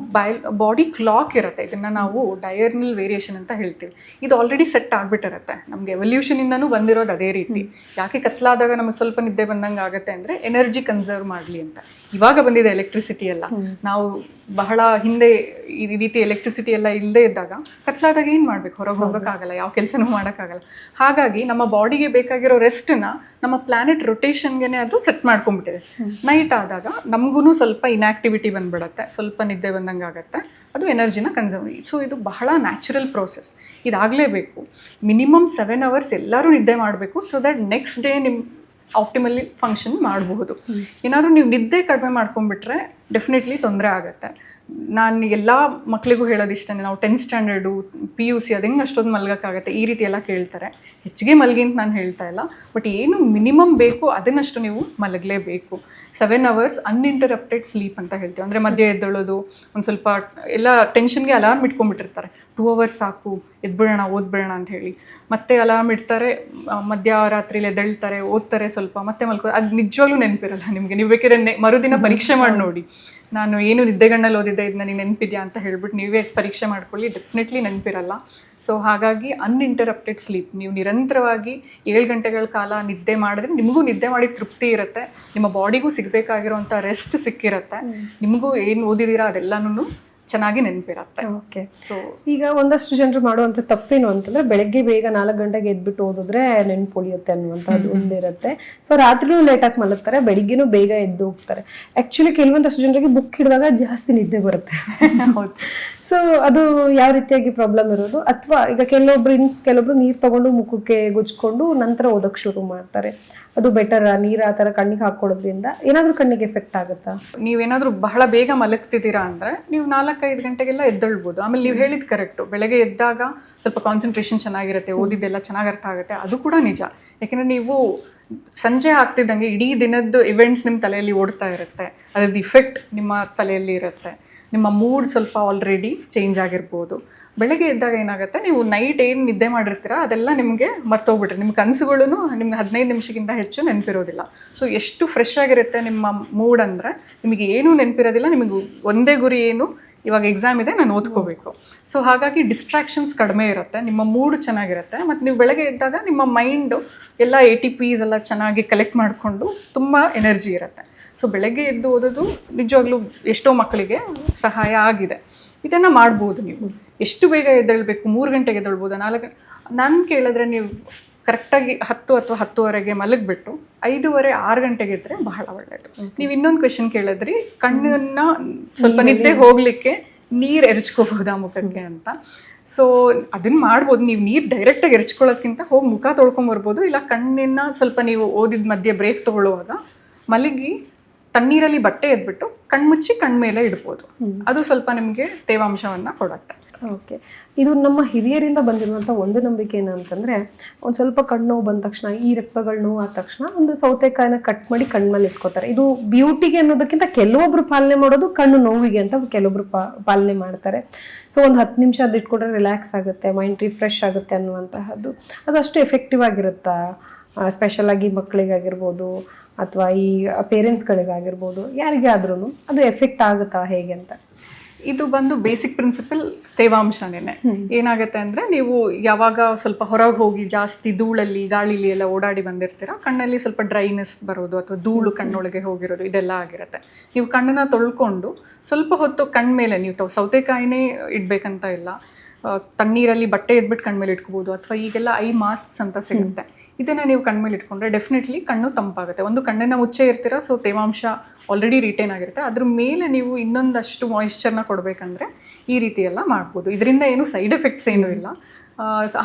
Speaker 2: ಬಾಡಿ ಕ್ಲಾಕ್ ಇರುತ್ತೆ, ಇದನ್ನು ನಾವು ಡಯರ್ನಲ್ ವೇರಿಯೇಷನ್ ಅಂತ ಹೇಳ್ತೀವಿ. ಇದು ಆಲ್ರೆಡಿ ಸೆಟ್ ಆಗಿಬಿಟ್ಟಿರುತ್ತೆ. ನಮಗೆ ಎವಲ್ಯೂಷನಿಂದನೂ ಬಂದಿರೋದು ಅದೇ ರೀತಿ. ಯಾಕೆ ಕತ್ಲಾದಾಗ ನಮಗೆ ಸ್ವಲ್ಪ ನಿದ್ದೆ ಬಂದಂಗೆ ಆಗುತ್ತೆ ಅಂದರೆ ಎನರ್ಜಿ ಕನ್ಸರ್ವ್ ಮಾಡಲಿ ಅಂತ. ಇವಾಗ ಬಂದಿದೆ ಎಲೆಕ್ಟ್ರಿಸಿಟಿ ಎಲ್ಲ. ನಾವು ಬಹಳ ಹಿಂದೆ ಈ ರೀತಿ ಎಲೆಕ್ಟ್ರಿಸಿಟಿ ಎಲ್ಲ ಇಲ್ಲದೆ ಇದ್ದಾಗ ಕತ್ಲಾದಾಗ ಏನು ಮಾಡಬೇಕು, ಹೊರಗೆ ಹೋಗೋಕ್ಕಾಗಲ್ಲ, ಯಾವ ಕೆಲಸನೂ ಮಾಡೋಕ್ಕಾಗಲ್ಲ. ಹಾಗಾಗಿ ನಮ್ಮ ಬಾಡಿಗೆ ಬೇಕಾಗಿರೋ ರೆಸ್ಟನ್ನ ನಮ್ಮ ಪ್ಲಾನೆಟ್ ರೊಟೇಷನ್ಗೆ ಅದು ಸೆಟ್ ಮಾಡ್ಕೊಂಡ್ಬಿಟ್ಟಿದೆ. ನೈಟ್ ಆದಾಗ ನಮಗೂ ಸ್ವಲ್ಪ ಇನ್ಆಕ್ಟಿವಿಟಿ ಬಂದ್ಬಿಡುತ್ತೆ, ಸ್ವಲ್ಪ ನಿದ್ದೆ ಬಂದಂಗೆ ಆಗುತ್ತೆ, ಅದು ಎನರ್ಜಿನ ಕನ್ಸರ್ವ್. ಸೊ ಇದು ಬಹಳ ನ್ಯಾಚುರಲ್ ಪ್ರೋಸೆಸ್, ಇದಾಗಲೇಬೇಕು. ಮಿನಿಮಮ್ 7 ಅವರ್ಸ್ ಎಲ್ಲರೂ ನಿದ್ದೆ ಮಾಡಬೇಕು. ಸೊ ದಟ್ ನೆಕ್ಸ್ಟ್ ಡೇ ನಿಮ್ಮ ಆಪ್ಟಿಮಲಿ ಫಂಕ್ಷನ್ ಮಾಡಬಹುದು. ಏನಾದರೂ ನೀವು ನಿದ್ದೆ ಕಡಿಮೆ ಮಾಡ್ಕೊಂಡ್ಬಿಟ್ರೆ ಡೆಫಿನೆಟ್ಲಿ ತೊಂದರೆ ಆಗುತ್ತೆ. ನಾನು ಎಲ್ಲ ಮಕ್ಕಳಿಗೂ ಹೇಳೋದಿಷ್ಟೇ, ನಾವು 10th ಸ್ಟ್ಯಾಂಡರ್ಡು PUC ಅದು ಹೆಂಗೆ ಅಷ್ಟೊಂದು ಮಲ್ಗೋಕ್ಕಾಗತ್ತೆ, ಈ ರೀತಿ ಎಲ್ಲ ಕೇಳ್ತಾರೆ. ಹೆಚ್ಚಿಗೆ ಮಲಗಿ ಅಂತ ನಾನು ಹೇಳ್ತಾ ಇಲ್ಲ, ಬಟ್ ಏನು ಮಿನಿಮಮ್ ಬೇಕು ಅದನ್ನಷ್ಟು ನೀವು ಮಲಗಲೇಬೇಕು. 7 ಅವರ್ಸ್ ಅನ್ಇಂಟರಪ್ಟೆಡ್ ಸ್ಲೀಪ್ ಅಂತ ಹೇಳ್ತೀವಿ. ಅಂದರೆ ಮಧ್ಯೆ ಎದ್ದೇಳೋದು, ಒಂದು ಸ್ವಲ್ಪ ಎಲ್ಲ ಟೆನ್ಷನ್ಗೆ ಅಲಾರ್ಮ್ ಇಟ್ಕೊಂಡ್ಬಿಟ್ಟಿರ್ತಾರೆ, 2 ಅವರ್ಸ್ ಸಾಕು ಎದ್ಬಿಡೋಣ ಓದ್ಬಿಡೋಣ ಅಂತ ಹೇಳಿ. ಮತ್ತೆ ಅಲಾರ್ಮ್ ಇಡ್ತಾರೆ, ಮಧ್ಯರಾತ್ರಿಲಿ ಎದ್ದೇಳ್ತಾರೆ, ಓದ್ತಾರೆ ಸ್ವಲ್ಪ, ಮತ್ತೆ ಮಲ್ಕೋ. ಅದು ನಿಜವಾಗ್ಲೂ ನೆನಪಿರಲ್ಲ ನಿಮಗೆ. ನೀವು ಬೇಕಾದ್ರೆ ಮರುದಿನ ಪರೀಕ್ಷೆ ಮಾಡಿ ನೋಡಿ, ನಾನು ಏನು ನಿದ್ದೆಗಣ್ಣಲ್ಲಿ ಓದಿದ್ದೆ ಇದು ನನಗೆ ನೆನಪಿದೆಯಾ ಅಂತ ಹೇಳ್ಬಿಟ್ಟು ನೀವೇ ಪರೀಕ್ಷೆ ಮಾಡ್ಕೊಳ್ಳಿ, ಡೆಫಿನೆಟ್ಲಿ ನೆನಪಿರಲ್ಲ. ಸೊ ಹಾಗಾಗಿ ಅನ್ಇಂಟರಪ್ಟೆಡ್ ಸ್ಲೀಪ್, ನೀವು ನಿರಂತರವಾಗಿ 7 ಗಂಟೆಗಳ ಕಾಲ ನಿದ್ದೆ ಮಾಡಿದ್ರೆ ನಿಮಗೂ ನಿದ್ದೆ ಮಾಡಿ ತೃಪ್ತಿ ಇರುತ್ತೆ, ನಿಮ್ಮ ಬಾಡಿಗೂ ಸಿಗಬೇಕಾಗಿರೋಂಥ ರೆಸ್ಟ್ ಸಿಕ್ಕಿರುತ್ತೆ, ನಿಮಗೂ ಏನು ಓದಿದ್ದೀರಾ ಅದೆಲ್ಲನೂ ಚೆನ್ನಾಗಿ ನೆನಪಿರುತ್ತೆ.
Speaker 1: ಓಕೆ.
Speaker 2: ಸೊ
Speaker 1: ಈಗ ಒಂದಷ್ಟು ಜನರು ಮಾಡುವಂತ ತಪ್ಪೇನು ಅಂತಂದ್ರೆ ಬೆಳಗ್ಗೆ ಬೇಗ 4 ಗಂಟೆಗೆ ಎದ್ಬಿಟ್ಟು ಓದಿದ್ರೆ ನೆನ್ಪು ಉಳಿಯುತ್ತೆ ಅನ್ನುವಂಥದ್ದು ಒಂದಿರುತ್ತೆ. ಸೊ ರಾತ್ರಿನೂ ಲೇಟಾಗಿ ಮಲಗ್ತಾರೆ, ಬೆಳಿಗ್ಗೆನೂ ಬೇಗ ಎದ್ದು ಹೋಗ್ತಾರೆ. ಆಕ್ಚುಲಿ ಕೆಲವೊಂದಷ್ಟು ಜನರಿಗೆ ಬುಕ್ ಹಿಡಿದಾಗ ಜಾಸ್ತಿ ನಿದ್ದೆ ಬರುತ್ತೆ.
Speaker 2: ಹೌದು.
Speaker 1: ಸೊ ಅದು ಯಾವ ರೀತಿಯಾಗಿ ಪ್ರಾಬ್ಲಮ್ ಇರೋದು, ಅಥವಾ ಈಗ ಕೆಲವೊಬ್ರು ನೀರು ತಗೊಂಡು ಮುಖಕ್ಕೆ ಗುಜ್ಕೊಂಡು ನಂತರ ಓದಕ್ ಶುರು ಮಾಡ್ತಾರೆ, ಅದು ಬೆಟರ್? ನೀರು ಆ ಥರ ಕಣ್ಣಿಗೆ ಹಾಕೊಳ್ಳೋದ್ರಿಂದ ಏನಾದರೂ ಕಣ್ಣಿಗೆ ಎಫೆಕ್ಟ್ ಆಗುತ್ತಾ?
Speaker 2: ನೀವೇನಾದರೂ ಬಹಳ ಬೇಗ ಮಲಗ್ತಿದ್ದೀರಾ ಅಂದರೆ ನೀವು 4-5 ಗಂಟೆಗೆಲ್ಲ ಎದ್ದೇಳ್ಬೋದು. ಆಮೇಲೆ ನೀವು ಹೇಳಿದ ಕರೆಕ್ಟು, ಬೆಳಗ್ಗೆ ಎದ್ದಾಗ ಸ್ವಲ್ಪ ಕಾನ್ಸಂಟ್ರೇಷನ್ ಚೆನ್ನಾಗಿರುತ್ತೆ, ಓದಿದ್ದೆಲ್ಲ ಚೆನ್ನಾಗಿ ಅರ್ಥ ಆಗುತ್ತೆ, ಅದು ಕೂಡ ನಿಜ. ಯಾಕೆಂದರೆ ನೀವು ಸಂಜೆ ಆಗ್ತಿದ್ದಂಗೆ ಇಡೀ ದಿನದ್ದು ಇವೆಂಟ್ಸ್ ನಿಮ್ಮ ತಲೆಯಲ್ಲಿ ಓಡ್ತಾ ಇರುತ್ತೆ, ಅದ್ರದ್ದು ಇಫೆಕ್ಟ್ ನಿಮ್ಮ ತಲೆಯಲ್ಲಿ ಇರುತ್ತೆ, ನಿಮ್ಮ ಮೂಡ್ ಸ್ವಲ್ಪ ಆಲ್ರೆಡಿ ಚೇಂಜ್ ಆಗಿರ್ಬೋದು. ಬೆಳಗ್ಗೆ ಎದ್ದಾಗ ಏನಾಗುತ್ತೆ, ನೀವು ನೈಟ್ ಏನು ನಿದ್ದೆ ಮಾಡಿರ್ತೀರ ಅದೆಲ್ಲ ನಿಮಗೆ ಮರ್ತೋಗ್ಬಿಟ್ರೆ ನಿಮ್ಮ ಕನಸುಗಳೂ ನಿಮ್ಗೆ 15 ನಿಮಿಷಕ್ಕಿಂತ ಹೆಚ್ಚು ನೆನಪಿರೋದಿಲ್ಲ. ಸೊ ಎಷ್ಟು ಫ್ರೆಶ್ ಆಗಿರುತ್ತೆ ನಿಮ್ಮ ಮೂಡ್ ಅಂದರೆ ನಿಮಗೆ ಏನೂ ನೆನಪಿರೋದಿಲ್ಲ, ನಿಮಗೆ ಒಂದೇ ಗುರಿ ಏನು, ಇವಾಗ ಎಕ್ಸಾಮ್ ಇದೆ ನಾನು ಓದ್ಕೋಬೇಕು. ಸೊ ಹಾಗಾಗಿ ಡಿಸ್ಟ್ರಾಕ್ಷನ್ಸ್ ಕಡಿಮೆ ಇರುತ್ತೆ, ನಿಮ್ಮ ಮೂಡ್ ಚೆನ್ನಾಗಿರುತ್ತೆ, ಮತ್ತು ನೀವು ಬೆಳಗ್ಗೆ ಎದ್ದಾಗ ನಿಮ್ಮ ಮೈಂಡು ಎಲ್ಲ ATPs ಎಲ್ಲ ಚೆನ್ನಾಗಿ ಕಲೆಕ್ಟ್ ಮಾಡಿಕೊಂಡು ತುಂಬ ಎನರ್ಜಿ ಇರುತ್ತೆ. ಸೊ ಬೆಳಗ್ಗೆ ಎದ್ದು ಓದೋದು ನಿಜವಾಗ್ಲೂ ಎಷ್ಟೋ ಮಕ್ಕಳಿಗೆ ಸಹಾಯ ಆಗಿದೆ. ಇದನ್ನು ಮಾಡ್ಬೋದು. ನೀವು ಎಷ್ಟು ಬೇಗ ಎದ್ದೇಳಬೇಕು, 3 ಗಂಟೆಗೆ ಎದ್ದೇಳ್ಬೋದು, 4 ಗಂಟೆ. ನಾನು ಕೇಳಿದ್ರೆ ನೀವು ಕರೆಕ್ಟಾಗಿ 10 ಅಥವಾ 10:30ಗೆ ಮಲಗಿಬಿಟ್ಟು 5:30-6 ಗಂಟೆಗೆ ಇದ್ದರೆ ಬಹಳ ಒಳ್ಳೆಯದು. ನೀವು ಇನ್ನೊಂದು ಕ್ವೆಶನ್ ಕೇಳಿದ್ರಿ, ಕಣ್ಣನ್ನು ಸ್ವಲ್ಪ ನಿದ್ದೆ ಹೋಗಲಿಕ್ಕೆ ನೀರು ಎರಚ್ಕೋಬೋದಾ ಮುಖಕ್ಕೆ ಅಂತ. ಸೊ ಅದನ್ನು ಮಾಡ್ಬೋದು. ನೀವು ನೀರು ಡೈರೆಕ್ಟಾಗಿ ಎರಚ್ಕೊಳ್ಳೋದ್ಕಿಂತ ಹೋಗಿ ಮುಖ ತೊಳ್ಕೊಂಬರ್ಬೋದು, ಇಲ್ಲ ಕಣ್ಣಿನ ಸ್ವಲ್ಪ ನೀವು ಓದಿದ ಮಧ್ಯೆ ಬ್ರೇಕ್ ತೊಗೊಳ್ಳುವಾಗ ಮಲಗಿ ತಣ್ಣೀರಲ್ಲಿ ಬಟ್ಟೆ ಎದ್ಬಿಟ್ಟು ಕಣ್ಮುಚ್ಚಿ ಕಣ್ಮೇಲೆ ಇಡ್ಬೋದು. ಅದು ಸ್ವಲ್ಪ ನಿಮಗೆ ತೇವಾಂಶವನ್ನು ಕೊಡುತ್ತೆ.
Speaker 1: ಓಕೆ. ಇದು ನಮ್ಮ ಹಿರಿಯರಿಂದ ಬಂದಿರುವಂಥ ಒಂದು ನಂಬಿಕೆ ಏನಂತಂದರೆ, ಒಂದು ಸ್ವಲ್ಪ ಕಣ್ಣು ನೋವು ಬಂದ ತಕ್ಷಣ, ಈ ರೆಪ್ಪೆಗಳು ನೋವು ಆದ ತಕ್ಷಣ ಒಂದು ಸೌತೆಕಾಯಿನ ಕಟ್ ಮಾಡಿ ಕಣ್ಮೇಲೆ ಇಟ್ಕೋತಾರೆ. ಇದು ಬ್ಯೂಟಿಗೆ ಅನ್ನೋದಕ್ಕಿಂತ ಕೆಲವೊಬ್ರು ಪಾಲನೆ ಮಾಡೋದು ಕಣ್ಣು ನೋವಿಗೆ ಅಂತ ಕೆಲವೊಬ್ರು ಪಾಲನೆ ಮಾಡ್ತಾರೆ. ಸೊ ಒಂದು 10 ನಿಮಿಷ ಅದು ಇಟ್ಕೊಂಡ್ರೆ ರಿಲ್ಯಾಕ್ಸ್ ಆಗುತ್ತೆ, ಮೈಂಡ್ ರಿಫ್ರೆಶ್ ಆಗುತ್ತೆ ಅನ್ನುವಂತಹದ್ದು. ಅದಷ್ಟು ಎಫೆಕ್ಟಿವ್ ಆಗಿರುತ್ತಾ? ಸ್ಪೆಷಲಾಗಿ ಮಕ್ಕಳಿಗಾಗಿರ್ಬೋದು ಅಥವಾ ಈ ಪೇರೆಂಟ್ಸ್ಗಳಿಗಾಗಿರ್ಬೋದು, ಯಾರಿಗೆ ಆದ್ರೂ ಅದು ಎಫೆಕ್ಟ್ ಆಗುತ್ತಾ ಹೇಗೆ ಅಂತ?
Speaker 2: ಇದು ಬಂದು ಬೇಸಿಕ್ ಪ್ರಿನ್ಸಿಪಲ್ ತೇವಾಂಶನೇ. ಏನಾಗುತ್ತೆ ಅಂದರೆ, ನೀವು ಯಾವಾಗ ಸ್ವಲ್ಪ ಹೊರಗೆ ಹೋಗಿ ಜಾಸ್ತಿ ಧೂಳಲ್ಲಿ ಗಾಳಿಲಿ ಎಲ್ಲ ಓಡಾಡಿ ಬಂದಿರ್ತೀರ, ಕಣ್ಣಲ್ಲಿ ಸ್ವಲ್ಪ ಡ್ರೈನೆಸ್ ಬರೋದು ಅಥವಾ ಧೂಳು ಕಣ್ಣೊಳಗೆ ಹೋಗಿರೋದು ಇದೆಲ್ಲ ಆಗಿರುತ್ತೆ. ನೀವು ಕಣ್ಣನ್ನು ತೊಳ್ಕೊಂಡು ಸ್ವಲ್ಪ ಹೊತ್ತು ಕಣ್ಮೇಲೆ, ನೀವು ಸೌತೆಕಾಯಿನೇ ಇಡಬೇಕಂತ ಇಲ್ಲ, ತಣ್ಣೀರಲ್ಲಿ ಬಟ್ಟೆ ಎದ್ಬಿಟ್ಟು ಕಣ್ಮೇಲೆ ಇಟ್ಕೋಬೋದು, ಅಥವಾ ಈಗೆಲ್ಲ ಐ ಮಾಸ್ಕ್ಸ್ ಅಂತ ಸಿಗುತ್ತೆ, ಇದನ್ನು ನೀವು ಕಣ್ಮೇಲೆ ಇಟ್ಕೊಂಡ್ರೆ ಡೆಫಿನೆಟ್ಲಿ ಕಣ್ಣು ತಂಪಾಗುತ್ತೆ. ಒಂದು ಕಣ್ಣನ್ನು ಮುಚ್ಚೆ ಇರ್ತೀರ, ಸೊ ತೇವಾಂಶ ಆಲ್ರೆಡಿ ರಿಟೇನ್ ಆಗಿರುತ್ತೆ, ಅದ್ರ ಮೇಲೆ ನೀವು ಇನ್ನೊಂದಷ್ಟು ಮಾಯಿಶ್ಚರ್ನ ಕೊಡಬೇಕಂದ್ರೆ ಈ ರೀತಿ ಎಲ್ಲ ಮಾಡ್ಬೋದು. ಇದರಿಂದ ಏನು ಸೈಡ್ ಎಫೆಕ್ಟ್ಸ್ ಏನೂ ಇಲ್ಲ.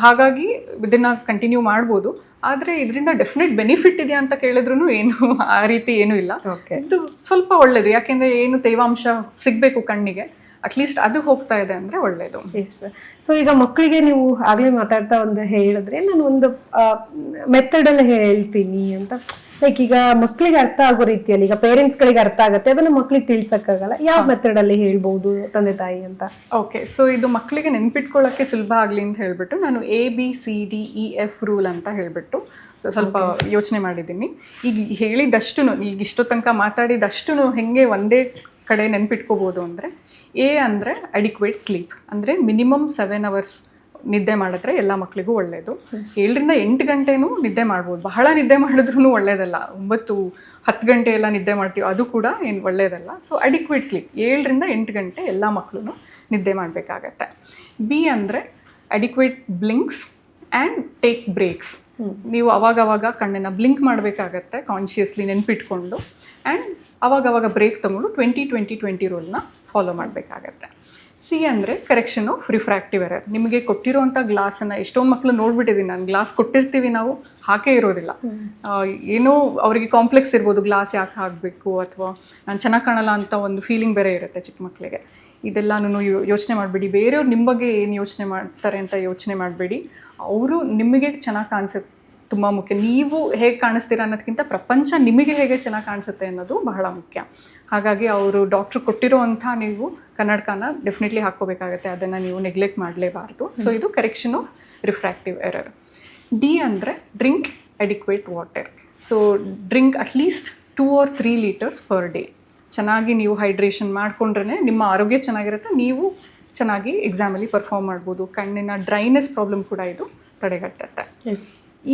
Speaker 2: ಹಾಗಾಗಿ ಇದನ್ನು ಕಂಟಿನ್ಯೂ ಮಾಡ್ಬೋದು. ಆದರೆ ಇದರಿಂದ ಡೆಫಿನೆಟ್ ಬೆನಿಫಿಟ್ ಇದೆಯಾ ಅಂತ ಕೇಳಿದ್ರೂ ಏನು ಆ ರೀತಿ ಏನೂ ಇಲ್ಲ. ಇದು ಸ್ವಲ್ಪ ಒಳ್ಳೆಯದು, ಯಾಕೆಂದರೆ ಏನು ತೇವಾಂಶ ಸಿಗಬೇಕು ಕಣ್ಣಿಗೆ, ಅಟ್ಲೀಸ್ಟ್ ಅದು ಹೋಗ್ತಾ ಇದೆ ಅಂದರೆ ಒಳ್ಳೆಯದು.
Speaker 1: ಎಸ್. ಸೊ ಈಗ ಮಕ್ಕಳಿಗೆ ನೀವು ಆಗಲೇ ಮಾತಾಡ್ತಾ ಹೇಳಿದ್ರೆ, ನಾನು ಒಂದು ಮೆಥಡಲ್ಲಿ ಹೇಳ್ತೀನಿ ಅಂತ, ಲೈಕ್ ಈಗ ಮಕ್ಕಳಿಗೆ ಅರ್ಥ ಆಗೋ ರೀತಿಯಲ್ಲಿ, ಈಗ ಪೇರೆಂಟ್ಸ್ಗಳಿಗೆ ಅರ್ಥ ಆಗುತ್ತೆ, ಅದನ್ನ ಮಕ್ಕಳಿಗೆ ತಿಳ್ಸಕ್ಕಾಗಲ್ಲ, ಯಾವ ಮೆಥಡಲ್ಲಿ ಹೇಳ್ಬೋದು ತಂದೆ ತಾಯಿ ಅಂತ?
Speaker 2: ಓಕೆ. ಸೊ ಇದು ಮಕ್ಕಳಿಗೆ ನೆನ್ಪಿಟ್ಕೊಳ್ಳೋಕ್ಕೆ ಸುಲಭ ಆಗಲಿ ಅಂತ ಹೇಳ್ಬಿಟ್ಟು ನಾನು ABCDEF ರೂಲ್ ಅಂತ ಹೇಳ್ಬಿಟ್ಟು ಸ್ವಲ್ಪ ಯೋಚನೆ ಮಾಡಿದ್ದೀನಿ. ಈಗ ಹೇಳಿದಷ್ಟು, ಈಗ ಇಷ್ಟೋ ತನಕ ಮಾತಾಡಿದಷ್ಟು ಹೆಂಗೆ ಒಂದೇ ಕಡೆ ನೆನ್ಪಿಟ್ಕೋಬೋದು ಅಂದರೆ, A ಅಂದರೆ ಅಡಿಕ್ವೇಟ್ ಸ್ಲೀಪ್, ಅಂದರೆ ಮಿನಿಮಮ್ 7 hours ನಿದ್ದೆ ಮಾಡಿದ್ರೆ ಎಲ್ಲ ಮಕ್ಕಳಿಗೂ ಒಳ್ಳೆಯದು. 7-8 ಗಂಟೆನೂ ನಿದ್ದೆ ಮಾಡ್ಬೋದು. ಬಹಳ ನಿದ್ದೆ ಮಾಡಿದ್ರೂ ಒಳ್ಳೆಯದಲ್ಲ, 9-10 ಗಂಟೆ ಎಲ್ಲ ನಿದ್ದೆ ಮಾಡ್ತೀವಿ, ಅದು ಕೂಡ ಏನು ಒಳ್ಳೆಯದಲ್ಲ. ಸೊ ಅಡಿಕ್ವೇಟ್ ಸ್ಲೀಪ್ 7-8 ಗಂಟೆ ಎಲ್ಲ ಮಕ್ಕಳು ನಿದ್ದೆ ಮಾಡಬೇಕಾಗತ್ತೆ. B ಅಂದರೆ ಅಡಿಕ್ವೇಟ್ ಬ್ಲಿಂಕ್ಸ್ ಆ್ಯಂಡ್ ಟೇಕ್ ಬ್ರೇಕ್ಸ್. ನೀವು ಅವಾಗವಾಗ ಕಣ್ಣನ್ನು ಬ್ಲಿಂಕ್ ಮಾಡಬೇಕಾಗತ್ತೆ ಕಾನ್ಷಿಯಸ್ಲಿ ನೆನ್ಪಿಟ್ಕೊಂಡು, ಆ್ಯಂಡ್ ಅವಾಗವಾಗ ಬ್ರೇಕ್ ತೊಗೊಂಡು 20-20-20 ರೂಲ್ನ ಫಾಲೋ ಮಾಡಬೇಕಾಗತ್ತೆ. C ಅಂದರೆ ಕರೆಕ್ಷನ್ ಆಫ್ ರಿಫ್ರಾಕ್ಟಿವ್ ಎರರ್. ನಿಮಗೆ ಕೊಟ್ಟಿರೋಂಥ ಗ್ಲಾಸನ್ನು ಎಷ್ಟೊಂದು ಮಕ್ಕಳು ನೋಡ್ಬಿಟ್ಟಿದ್ದೀನಿ ನಾನು, ಗ್ಲಾಸ್ ಕೊಟ್ಟಿರ್ತೀವಿ ನಾವು, ಹಾಕೇ ಇರೋದಿಲ್ಲ. ಏನೋ ಅವರಿಗೆ ಕಾಂಪ್ಲೆಕ್ಸ್ ಇರ್ಬೋದು, ಗ್ಲಾಸ್ ಯಾಕೆ ಹಾಕಬೇಕು, ಅಥವಾ ನಾನು ಚೆನ್ನಾಗಿ ಕಾಣಲ್ಲ ಅಂತ ಒಂದು ಫೀಲಿಂಗ್ ಬೇರೆ ಇರುತ್ತೆ ಚಿಕ್ಕ ಮಕ್ಕಳಿಗೆ. ಇದೆಲ್ಲನೂ ಯೋಚನೆ ಮಾಡಬೇಡಿ. ಬೇರೆಯವ್ರು ನಿಮ್ಮ ಬಗ್ಗೆ ಏನು ಯೋಚನೆ ಮಾಡ್ತಾರೆ ಅಂತ ಯೋಚನೆ ಮಾಡಬೇಡಿ. ಅವರು ನಿಮಗೆ ಚೆನ್ನಾಗಿ ಕಾಣಿಸುತ್ತೆ ತುಂಬ ಮುಖ್ಯ. ನೀವು ಹೇಗೆ ಕಾಣಿಸ್ತೀರಾ ಅನ್ನೋದಕ್ಕಿಂತ ಪ್ರಪಂಚ ನಿಮಗೆ ಹೇಗೆ ಚೆನ್ನಾಗಿ ಕಾಣಿಸುತ್ತೆ ಅನ್ನೋದು ಬಹಳ ಮುಖ್ಯ. ಹಾಗಾಗಿ ಅವರು ಡಾಕ್ಟ್ರು ಕೊಟ್ಟಿರೋವಂಥ ನೀವು ಕನ್ನಡಕನ ಡೆಫಿನೆಟ್ಲಿ ಹಾಕ್ಕೋಬೇಕಾಗತ್ತೆ, ಅದನ್ನು ನೀವು ನೆಗ್ಲೆಕ್ಟ್ ಮಾಡಲೇಬಾರ್ದು. ಸೊ ಇದು correction of refractive error. D ಅಂದರೆ drink adequate water. So drink at least 2 or 3 liters per day. ಚೆನ್ನಾಗಿ ನೀವು ಹೈಡ್ರೇಷನ್ ಮಾಡ್ಕೊಂಡ್ರೆ ನಿಮ್ಮ ಆರೋಗ್ಯ ಚೆನ್ನಾಗಿರುತ್ತೆ, ನೀವು ಚೆನ್ನಾಗಿ ಎಕ್ಸಾಮಲ್ಲಿ ಪರ್ಫಾರ್ಮ್ ಮಾಡ್ಬೋದು. ಕಣ್ಣಿನ ಡ್ರೈನೆಸ್ ಪ್ರಾಬ್ಲಮ್ ಕೂಡ ಇದು ತಡೆಗಟ್ಟುತ್ತೆ.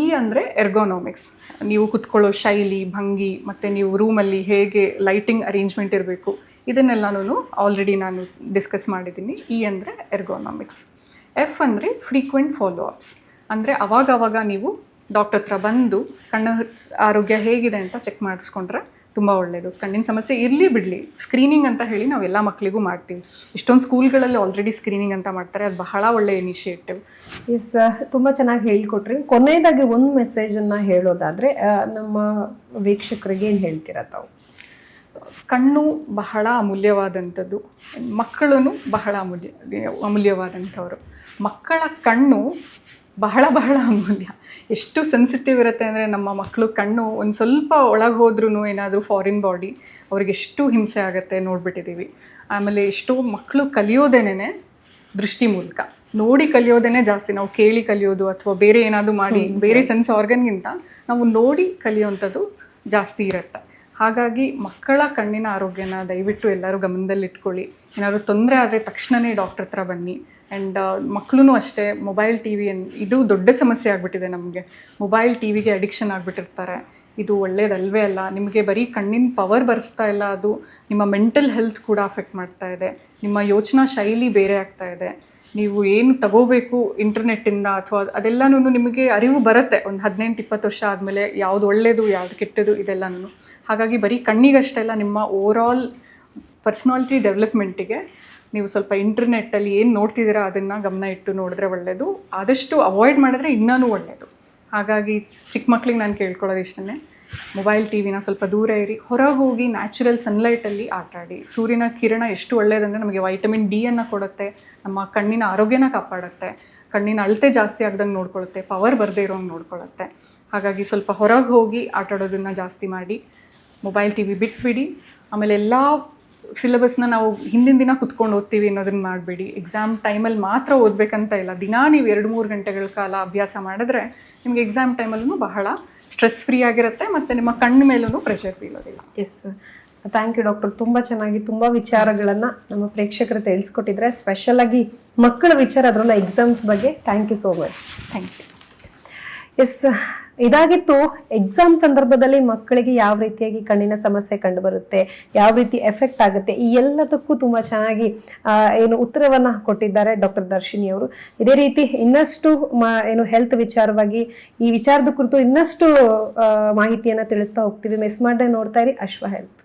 Speaker 2: ಈ ಅಂದರೆ ಎರ್ಗೋನಾಮಿಕ್ಸ್, ನೀವು ಕುತ್ಕೊಳ್ಳೋ ಶೈಲಿ, ಭಂಗಿ, ಮತ್ತು ನೀವು ರೂಮಲ್ಲಿ ಹೇಗೆ ಲೈಟಿಂಗ್ ಅರೇಂಜ್ಮೆಂಟ್ ಇರಬೇಕು, ಇದನ್ನೆಲ್ಲನೂ ಆಲ್ರೆಡಿ ನಾನು ಡಿಸ್ಕಸ್ ಮಾಡಿದ್ದೀನಿ. ಈ ಅಂದರೆ ಎರ್ಗೋನಾಮಿಕ್ಸ್. ಎಫ್ ಅಂದರೆ ಫ್ರೀಕ್ವೆಂಟ್ ಫಾಲೋ ಅಪ್ಸ್, ಅಂದರೆ ಅವಾಗವಾಗ ನೀವು ಡಾಕ್ಟರ್ ಹತ್ರ ಬಂದು ಕಣ್ಣ ಆರೋಗ್ಯ ಹೇಗಿದೆ ಅಂತ ಚೆಕ್ ಮಾಡಿಸ್ಕೊಂಡ್ರೆ ತುಂಬ ಒಳ್ಳೆಯದು. ಕಣ್ಣಿನ ಸಮಸ್ಯೆ ಇರಲಿ ಬಿಡಲಿ, ಸ್ಕ್ರೀನಿಂಗ್ ಅಂತ ಹೇಳಿ ನಾವೆಲ್ಲ ಮಕ್ಕಳಿಗೂ ಮಾಡ್ತೀವಿ. ಇಷ್ಟೊಂದು ಸ್ಕೂಲ್ಗಳಲ್ಲಿ ಆಲ್ರೆಡಿ ಸ್ಕ್ರೀನಿಂಗ್ ಅಂತ ಮಾಡ್ತಾರೆ, ಅದು ಬಹಳ ಒಳ್ಳೆಯ ಇನಿಷಿಯೇಟಿವ್.
Speaker 1: ಎಸ್, ತುಂಬ ಚೆನ್ನಾಗಿ ಹೇಳ್ಕೊಟ್ರಿ. ಕೊನೆಯದಾಗಿ ಒಂದು ಮೆಸೇಜನ್ನು ಹೇಳೋದಾದರೆ ನಮ್ಮ ವೀಕ್ಷಕರಿಗೆ ಏನು ಹೇಳ್ತೀರಾ ತಾವು?
Speaker 2: ಕಣ್ಣು ಬಹಳ ಅಮೂಲ್ಯವಾದಂಥದ್ದು, ಮಕ್ಕಳು ಬಹಳ ಅಮೂಲ್ಯವಾದಂಥವ್ರು. ಮಕ್ಕಳ ಕಣ್ಣು ಬಹಳ ಅಮೂಲ್ಯ. ಎಷ್ಟು ಸೆನ್ಸಿಟಿವ್ ಇರುತ್ತೆ ಅಂದರೆ ನಮ್ಮ ಮಕ್ಕಳು ಕಣ್ಣು ಒಂದು ಸ್ವಲ್ಪ ಒಳಗೆ ಹೋದ್ರೂ ಏನಾದರೂ ಫಾರಿನ್ ಬಾಡಿ ಅವ್ರಿಗೆ ಎಷ್ಟು ಹಿಂಸೆ ಆಗುತ್ತೆ ನೋಡಿಬಿಟ್ಟಿದ್ದೀವಿ. ಆಮೇಲೆ ಎಷ್ಟೋ ಮಕ್ಕಳು ಕಲಿಯೋದೇನೆ ದೃಷ್ಟಿ ಮೂಲಕ, ನೋಡಿ ಕಲಿಯೋದೇ ಜಾಸ್ತಿ. ನಾವು ಕೇಳಿ ಕಲಿಯೋದು ಅಥವಾ ಬೇರೆ ಏನಾದರೂ ಮಾಡಿ ಬೇರೆ ಸೆನ್ಸ್ ಆರ್ಗನ್ಗಿಂತ ನಾವು ನೋಡಿ ಕಲಿಯೋವಂಥದ್ದು ಜಾಸ್ತಿ ಇರುತ್ತೆ. ಹಾಗಾಗಿ ಮಕ್ಕಳ ಕಣ್ಣಿನ ಆರೋಗ್ಯನ ದಯವಿಟ್ಟು ಎಲ್ಲರೂ ಗಮನದಲ್ಲಿಟ್ಕೊಳ್ಳಿ. ಏನಾದರೂ ತೊಂದರೆ ಆದರೆ ತಕ್ಷಣವೇ ಡಾಕ್ಟರ್ ಹತ್ರ ಬನ್ನಿ. ಆ್ಯಂಡ್ ಮಕ್ಕಳು ಅಷ್ಟೇ, ಮೊಬೈಲ್ ಟಿ ವಿ ಇದು ದೊಡ್ಡ ಸಮಸ್ಯೆ ಆಗಿಬಿಟ್ಟಿದೆ ನಮಗೆ. ಮೊಬೈಲ್ ಟಿ ವಿಗೆ ಅಡಿಕ್ಷನ್ ಆಗಿಬಿಟ್ಟಿರ್ತಾರೆ. ಇದು ಒಳ್ಳೇದಲ್ವೇ ಅಲ್ಲ. ನಿಮಗೆ ಬರೀ ಕಣ್ಣಿನ ಪವರ್ ಬರೆಸ್ತಾ ಇಲ್ಲ, ಅದು ನಿಮ್ಮ ಮೆಂಟಲ್ ಹೆಲ್ತ್ ಕೂಡ ಅಫೆಕ್ಟ್ ಮಾಡ್ತಾ ಇದೆ. ನಿಮ್ಮ ಯೋಚನಾ ಶೈಲಿ ಬೇರೆ ಆಗ್ತಾ ಇದೆ. ನೀವು ಏನು ತಗೋಬೇಕು ಇಂಟರ್ನೆಟ್ಟಿಂದ ಅಥವಾ ಅದೆಲ್ಲನೂ ನಿಮಗೆ ಅರಿವು ಬರುತ್ತೆ ಒಂದು 18-20 ವರ್ಷ ಆದಮೇಲೆ, ಯಾವುದು ಒಳ್ಳೆಯದು ಯಾವುದು ಕೆಟ್ಟದ್ದು ಇದೆಲ್ಲನೂ. ಹಾಗಾಗಿ ಬರೀ ಕಣ್ಣಿಗಷ್ಟೆಲ್ಲ, ನಿಮ್ಮ ಓವರಾಲ್ ಪರ್ಸ್ನಾಲಿಟಿ ಡೆವಲಪ್ಮೆಂಟಿಗೆ ನೀವು ಸ್ವಲ್ಪ ಇಂಟರ್ನೆಟ್ಟಲ್ಲಿ ಏನು ನೋಡ್ತಿದ್ದೀರಾ ಅದನ್ನು ಗಮನ ಇಟ್ಟು ನೋಡಿದ್ರೆ ಒಳ್ಳೆಯದು. ಆದಷ್ಟು ಅವಾಯ್ಡ್ ಮಾಡಿದ್ರೆ ಇನ್ನೂ ಒಳ್ಳೆಯದು. ಹಾಗಾಗಿ ಚಿಕ್ಕ ಮಕ್ಳಿಗೆ ನಾನು ಕೇಳ್ಕೊಳ್ಳೋದು ಇಷ್ಟೇ, ಮೊಬೈಲ್ ಟಿ ವಿನ ಸ್ವಲ್ಪ ದೂರ ಇರಿ, ಹೊರಗೆ ಹೋಗಿ ನ್ಯಾಚುರಲ್ ಸನ್ಲೈಟಲ್ಲಿ ಆಟಾಡಿ. ಸೂರ್ಯನ ಕಿರಣ ಎಷ್ಟು ಒಳ್ಳೆಯದಂದರೆ ನಮಗೆ ವೈಟಮಿನ್ ಡಿ ಅನ್ನು ಕೊಡುತ್ತೆ, ನಮ್ಮ ಕಣ್ಣಿನ ಆರೋಗ್ಯನ ಕಾಪಾಡುತ್ತೆ, ಕಣ್ಣಿನ ಅಳತೆ ಜಾಸ್ತಿ ಆಗ್ದಂಗೆ ನೋಡ್ಕೊಳ್ಳುತ್ತೆ, ಪವರ್ ಬರದೇ ಇರೋಂಗೆ ನೋಡ್ಕೊಳ್ಳುತ್ತೆ. ಹಾಗಾಗಿ ಸ್ವಲ್ಪ ಹೊರಗೆ ಹೋಗಿ ಆಟಾಡೋದನ್ನು ಜಾಸ್ತಿ ಮಾಡಿ, ಮೊಬೈಲ್ ಟಿ ವಿ ಬಿಟ್ಬಿಡಿ. ಆಮೇಲೆ ಎಲ್ಲ ಸಿಲೆಬಸ್ನ ನಾವು ಹಿಂದಿನ ದಿನ ಕುತ್ಕೊಂಡು ಓದ್ತೀವಿ ಅನ್ನೋದನ್ನು ಮಾಡಬೇಡಿ. ಎಕ್ಸಾಮ್ ಟೈಮಲ್ಲಿ ಮಾತ್ರ ಓದಬೇಕಂತ ಇಲ್ಲ, ದಿನ ನೀವು 2-3 ಗಂಟೆಗಳ ಕಾಲ ಅಭ್ಯಾಸ ಮಾಡಿದ್ರೆ ನಿಮಗೆ ಎಕ್ಸಾಮ್ ಟೈಮಲ್ಲೂ ಬಹಳ ಸ್ಟ್ರೆಸ್ ಫ್ರೀ ಆಗಿರುತ್ತೆ ಮತ್ತು ನಿಮ್ಮ ಕಣ್ಣು ಮೇಲೂ ಪ್ರೆಷರ್ ಬೀಳೋದಿಲ್ಲ.
Speaker 1: Yes, thank you doctor. ತುಂಬ ಚೆನ್ನಾಗಿ ತುಂಬ ವಿಚಾರಗಳನ್ನು ನಮ್ಮ ಪ್ರೇಕ್ಷಕರು ತಿಳಿಸ್ಕೊಟ್ಟಿದ್ರೆ, ಸ್ಪೆಷಲಾಗಿ ಮಕ್ಕಳ ವಿಚಾರ, ಅದರಲ್ಲ ಎಕ್ಸಾಮ್ಸ್ ಬಗ್ಗೆ. Thank you so much.
Speaker 2: Thank you.
Speaker 1: Yes, ಇದಾಗಿತ್ತು ಎಕ್ಸಾಮ್ ಸಂದರ್ಭದಲ್ಲಿ ಮಕ್ಕಳಿಗೆ ಯಾವ ರೀತಿಯಾಗಿ ಕಣ್ಣಿನ ಸಮಸ್ಯೆ ಕಂಡು ಬರುತ್ತೆ, ಯಾವ ರೀತಿ ಎಫೆಕ್ಟ್ ಆಗುತ್ತೆ, ಈ ಎಲ್ಲದಕ್ಕೂ ತುಂಬಾ ಚೆನ್ನಾಗಿ ಏನು ಉತ್ತರವನ್ನ ಕೊಟ್ಟಿದ್ದಾರೆ ಡಾಕ್ಟರ್ ದರ್ಶಿನಿ ಅವರು. ಇದೇ ರೀತಿ ಇನ್ನಷ್ಟು ಏನು ಹೆಲ್ತ್ ವಿಚಾರವಾಗಿ ಈ ವಿಚಾರದ ಕುರಿತು ಇನ್ನಷ್ಟು ಮಾಹಿತಿಯನ್ನ ತಿಳಿಸ್ತಾ ಹೋಗ್ತೀವಿ. ಮಿಸ್ ಮಾಡದೆ ನೋಡ್ತಾ ಇರಿ ಅಶ್ವ ಹೆಲ್ತ್.